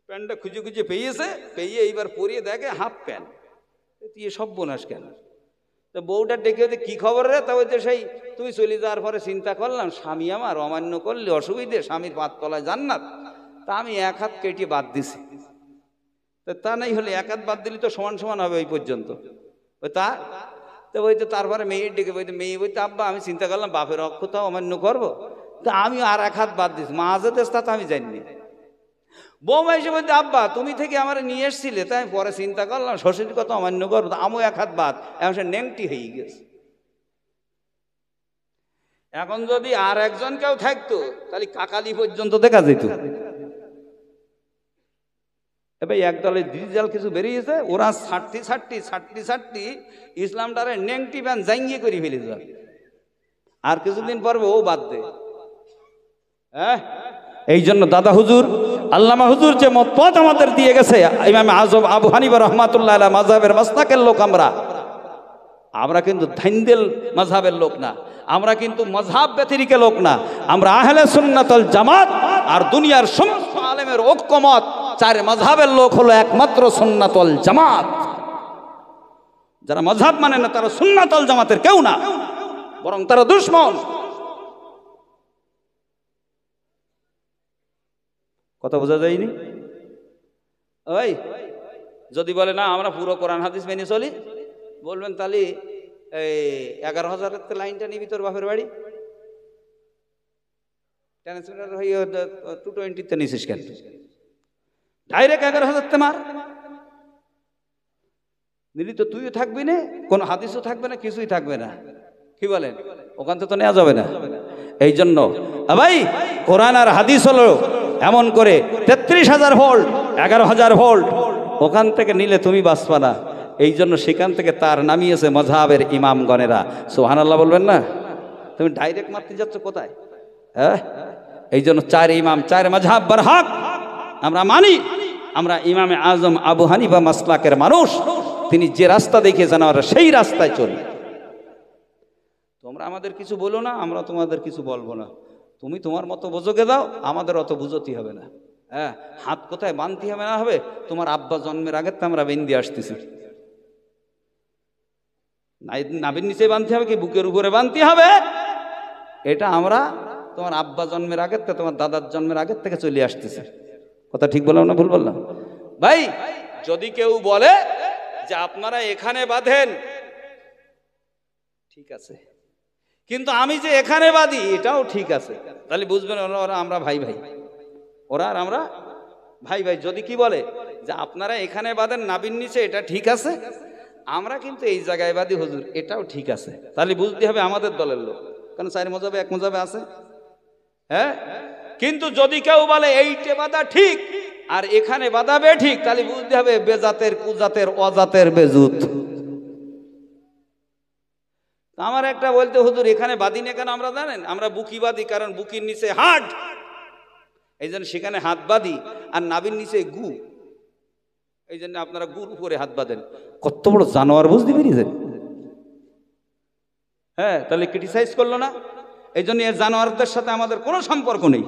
প্যান্টটা খুঁজে খুঁজে পেয়েছে, পেয়ে এইবার পরিয়ে দেখে হাফ প্যান্ট, তুই সব বোনাস কেন? তো বউটা ডেকে হতে কি খবর রে? তা বলতে সেই তুমি চলে যাওয়ার পরে চিন্তা করলাম স্বামী আমার অমান্য করলে অসুবিধে, স্বামীর পাত তলায় জান্নাত, তা আমি এক হাত কেটে বাদ দিছি। তা নাই হলে এক হাত বাদ দিলে তো সমান সমান হবে ওই পর্যন্ত। তা তো বলতে তারপরে মেয়ের ডেকে বলতে, মেয়ে বলতে আব্বা আমি চিন্তা করলাম বাপের অক্ষতাও অমান্য করবো, তা আমি আর এক হাত বাদ দিছি, মা যেতে তা তো আমি জানিনি। বৌমা এসে বলতে আব্বা তুমি থেকে আমার নিয়ে এসছিলে, তাই আমি পরে চিন্তা করলাম শ্বশুর কথা অমান্য করবো, আমিও এক হাত বাদ, এখন সে নেংটি হয়ে গেছে। এখন যদি আর একজন কেউ থাকতো তাহলে কাকালি পর্যন্ত দেখা যেত। এবার একদলের ডিজিটাল কিছু বেরিয়েছে, ওরা ছাড়তি ইসলামটারে নেংটি ব্যান জাঙ্গিয়ে করে ফেলে যাবে, আর কিছুদিন পর্বে ও বাদ দে। হ্যাঁ, এই জন্য দাদা হুজুর আল্লামা হুজুর যে মতপথ আমাদের দিয়ে গেছে, ইমাম আজম আবু হানিফা রাহমাতুল্লাহ আলাইহি মাযহাবের মাসলাকের লোক আমরা কিন্তু ধাইন্দেল মাযহাবের লোক না, আমরা কিন্তু মাযহাব ব্যতিরিক লোক না, আমরা আহলে সুন্নাত ওয়াল জামাত। আর দুনিয়ার সমস্ত আলেমের ঐক্যমত, চার মাযহাবের লোক হলো একমাত্র সুন্নাত ওয়াল জামাত। যারা মাযহাব মানে না তারা সুন্নাত ওয়াল জামাতের কেউ না, বরং তারা দুশমন। কথা বোঝা যায়নি? ওই যদি বলে না আমরা পুরো কোরআন হাদিস মেনে চলি, বলবেন তাহলে এই 11,000 লাইনটা নিবি তোর বাপের বাড়ি, ট্রান্সমিটার হয়ে 220 নিছিস কেন? ডাইরেক্ট 11,000 মার নিলি তো তুইও থাকবি না, কোনো হাদিসও থাকবে না, কিছুই থাকবে না। কি বলেন? ওখান থেকে তো নেওয়া যাবে না। এই জন্য ভাই কোরআন আর হাদিস হলো এমন করে 33,000 ভোল্ট, 11,000 ভোল্ট, ওখান থেকে নিলে তুমি বাঁচবা না। এই জন্য সেখান থেকে তার নামিয়েছে মাযহাবের ইমামগণেরা। সুবহানাল্লাহ বলবেন না? তুমি ডাইরেক্ট মারতে যাচ্ছ কোথায়? হ্যাঁ, এই জন্য চার ইমাম, চার মাযহাব বরহক আমরা মানি। আমরা ইমামে আজম আবু হানিফা মাসলাকের মানুষ, তিনি যে রাস্তা দেখিয়েছেন আমরা সেই রাস্তায় চলি। তোমরা আমাদের কিছু বলো না, আমরা তোমাদের কিছু বলবো না। তুমি তোমার মতো বোঝোকে দাও, আমাদের অত বুঝতে হবে না। হ্যাঁ, হাত কোথায় বাঁধতে হবে না হবে, তোমার আব্বা জন্মের আগে তো আমরা বেঁধে আসতেছি। নাভির নিচে বাঁধতে হবে কি বুকের উপরে বাঁধতে হবে, এটা আমরা তোমার আব্বা জন্মের আগের থেকে, তোমার দাদার জন্মের আগের থেকে চলে আসতেছে। কথা ঠিক বললাম না ভুল বললাম? ভাই যদি কেউ বলে যে আপনারা এখানে বাঁধেন, ঠিক আছে, কিন্তু আমি যে এখানে বাঁধি এটাও ঠিক আছে, তাহলে বুঝবেন ওরা আমরা ভাই ভাই, ওরা আর আমরা ভাই ভাই। যদি কি বলে যে আপনারা এখানে বাঁধেন নাভির নিচে, এটা ঠিক আছে, আমরা কিন্তু এই জায়গায় বাঁধি হুজুর, এটাও ঠিক আছে, তাহলে বুঝতে হবে আমাদের দলের লোক, কারণ চার মজাবে এক মজাবে আছে। হ্যাঁ, কিন্তু যদি কেউ বলে এইটে বাঁধা ঠিক আর এখানে বাঁধাবে ঠিক, তাহলে বুঝতে হবে বেজাতের কুজাতের অজাতের বেজুত। তো আমার একটা বলতে, হুজুর এখানে বাঁধি না কেন আমরা জানেন? আমরা বুকি বাঁধি, কারণ বুকির নিচে হাট, এই জন্য সেখানে হাত বাঁধি, আর নাভির নিচে গু, এই জন্য আপনারা গুর উপরে হাত বাঁধেন। কত বড় জানোয়ার বুঝতে পেরেছেন? হ্যাঁ, তাহলে ক্রিটিসাইজ করলো না? এই জন্য এই জানোয়ারদের সাথে আমাদের কোনো সম্পর্ক নেই,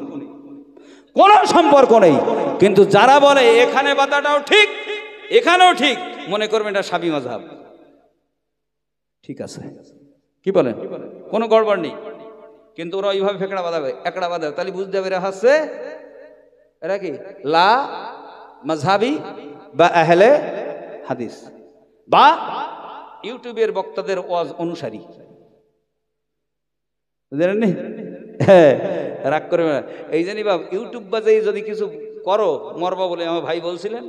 কোনো সম্পর্ক নেই। কিন্তু যারা বলে এখানে বাঁধাটাও ঠিক এখানেও ঠিক, মনে করবেন এটা শাফি মাযহাব। ঠিক আছে, কি বলেন? কোনো গড়বড় নেই, কিন্তু ওরা ওইভাবে ফেকড়া বাঁধাবে, একড়া বাঁধাবে, তাহলে বুঝতে হবে এরা হচ্ছে এরা কি লা মাযহাবি বা আহলে হাদিস বা ইউটিউবের বক্তাদের ওয়াজ অনুসারী। বুঝলেন নি? হ্যাঁ, রাগ করবে না। এই জন্যই বা ইউটিউব বাজে যদি কিছু করো মরবা বলে আমার ভাই বলছিলেন।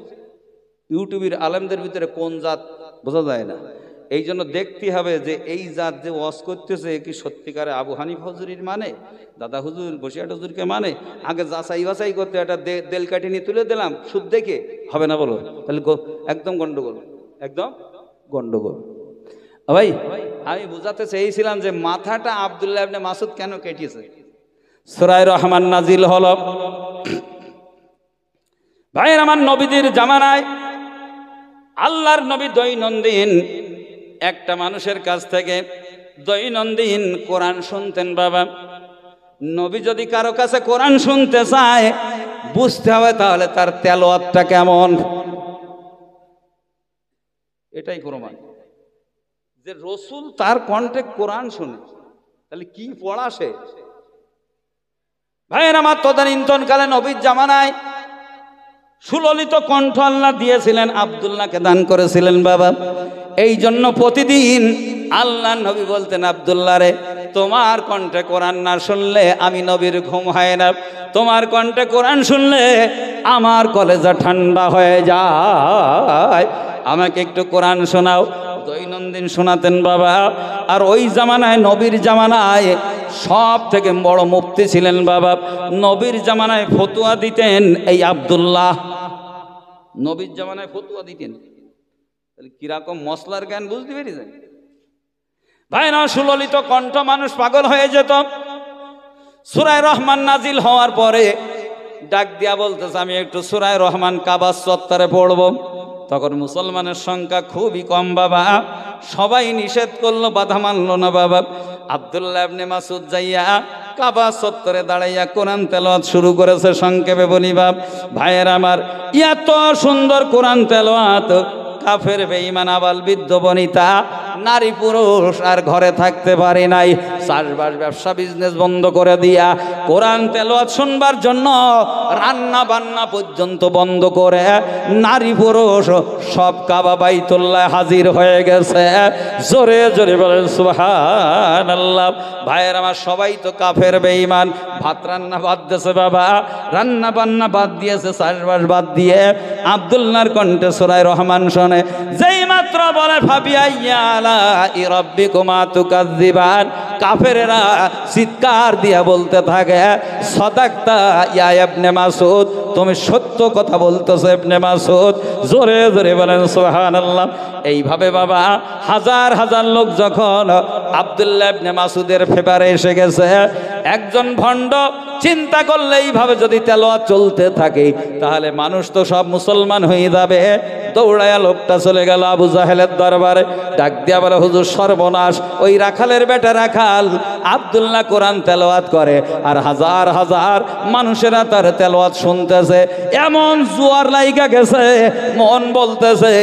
ইউটিউবের আলেমদের ভিতরে কোন জাত বোঝা যায় না, এই জন্য দেখতে হবে যে এই জাত যে ওয়াজ করতেছে কি সত্যিকারে আবু হানিফা হুজুরির মানে, দাদা হুজুর বসিরহাট হুজুরকে মানে। আগে যাচাই বাছাই করতে একটা দেল কাটি নিয়ে তুলে দিলাম, সুদ দেখে হবে না বলো, তাহলে একদম গন্ডগোল, একদম গন্ডগোল। ভাই আমি বুঝাতে চেয়েছিলাম যে মাথাটা আব্দুল্লাহ ইবনে মাসউদ কেন কেটেছে। সূরা রহমান নাজিল হলো ভাইয়ের আমার নবীদের জামানায়। আল্লাহর নবী দৈনন্দিন একটা মানুষের কাছ থেকে দৈনন্দিন কোরআন শুনতেন। বাবা, নবী যদি কারো কাছে কোরআন শুনতে চায় বুঝতে হবে তাহলে তার তেলাওয়াতটা কেমন। এটাই প্রমাণ যে রসুল তার কণ্ঠে কোরআন শুনে, তাহলে কি পড়া সে। ভাইয়ের আমার তদানীন্তনকালে নবীর জামানায় সুললিত কণ্ঠ আল্লাহ দিয়েছিলেন, আব্দুল্লাহকে দান করেছিলেন। বাবা, এই জন্য প্রতিদিন আল্লাহ নবী বলতেন, আব্দুল্লাহ রে, তোমার কণ্ঠে কোরআন না শুনলে আমি নবীর ঘুম হয় না, তোমার কণ্ঠে কোরআন শুনলে আমার কলেজা ঠান্ডা হয়ে যায়, আমাকে একটু কোরআন শোনাও। দৈনন্দিন শোনাতেন বাবা। আর ওই জামানায় নবীর জামানায় সব থেকে বড় মুফতি ছিলেন বাবা। নবীর জামানায় ফতুয়া দিতেন এই আব্দুল্লাহ, নবীর জামানায় ফতুয়া দিতেন। তাহলে কিরকম মশলার জ্ঞান বুঝতে পেরেছেন ভাই না? সুললিত কণ্ঠ, মানুষ পাগল হয়ে যেত। সূরা রহমান নাজিল হওয়ার পরে ডাক দিয়া বলতেছে, আমি একটু সূরা রহমান কাবা চত্বরে পড়ব। তখন মুসলমানের সংখ্যা খুবই কম বাবা, সবাই নিষেধ করলো, বাধা মানলো না বাবা। আব্দুল্লাহ ইবনে মাসউদ যাইয়া কাবা চত্বরে দাঁড়াইয়া কোরআন তেলাওয়াত শুরু করেছে। সংক্ষেপে বলি বাপ ভাইয়ের আমার, এত সুন্দর কোরআন তেলাওয়াত, কাফের বেঈমান আবাল বৃদ্ধ বনিতা নারী পুরুষ আর ঘরে থাকতে পারে নাই। চাষবাস ব্যবসা বিজনেস বন্ধ করে দিয়া কোরআন তেলাওয়াত শুনবার জন্য রান্না বান্না পর্যন্ত বন্ধ করে নারী পুরুষ সব কাবা বাইতুল্লাহ হাজির হয়ে গেছে। জোরে জোরে বলেন সুবহানাল্লাহ। ভাইয়ের আমার, সবাই তো কাফের বেঈমান, ভাত রান্না বাদ দিয়েছে বাবা, রান্না বান্না বাদ দিয়েছে, চাষবাস বাদ দিয়ে আব্দুল্লাহর কণ্ঠে সূরা রহমান শোনে। যেই মাত্র বলে ফাবিআইয়া আলাই রাব্বিকুমা তুকাযযিবান, কাফেরেরা চিৎকার দিয়া বলতে থাকে, সাদাকতা ইয়া ইবনে মাসউদ, তুমি সত্য কথা বলতেছো ইবনে মাসউদ। জোরে জোরে বলেন সুবহানাল্লাহ। এইভাবে বাবা হাজার হাজার লোক যখন আব্দুল্লাহ ইবনে মাসউদের ফেভারে এসে গেছে, একজন ভণ্ড চিন্তা করলে এইভাবে যদি তেলাওয়াত চলতে থাকে তাহলে মানুষ তো সব মুসলমান হয়ে যাবে। দৌড়ায়া লোকটা চলে গেল আবু জাহেলের দরবারে, ডাক দিয়া বলে, হুজুর সর্বনাশ, ওই রাখালের বেটা রাখাল আব্দুল্লাহ কোরআন তেলাওয়াত করে আর হাজার হাজার মানুষেরা তার তেলাওয়াত শুনতেছে। এমন জোয়ার লাইগা গেছে, মন বলতেছে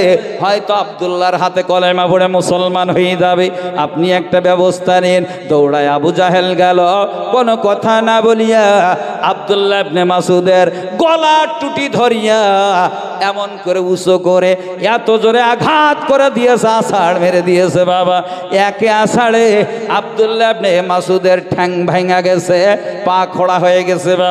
হয়তো আব্দুল্লাহর হাতে কলেমা পড়ে মুসলমান হয়ে যাবে, আপনি একটা ব্যবস্থা নিন। দৌড়ায় আবু জাহেল গেল, কোনো কথা না বলিয়া আব্দুল্লাহ ইবনে মাসউদের গলা টুটি ধরিয়া এমন করে উঁচু করে এত জোরে আঘাত করে দিয়েছে, আষাঢ় মেরে দিয়েছে বাবা। একে আষাঢ়ে আব্দুল্লাহ ইবনে মাসউদের ঠ্যাং ভাঙা গেছে, পা খোড়া হয়ে গেছে বাবা।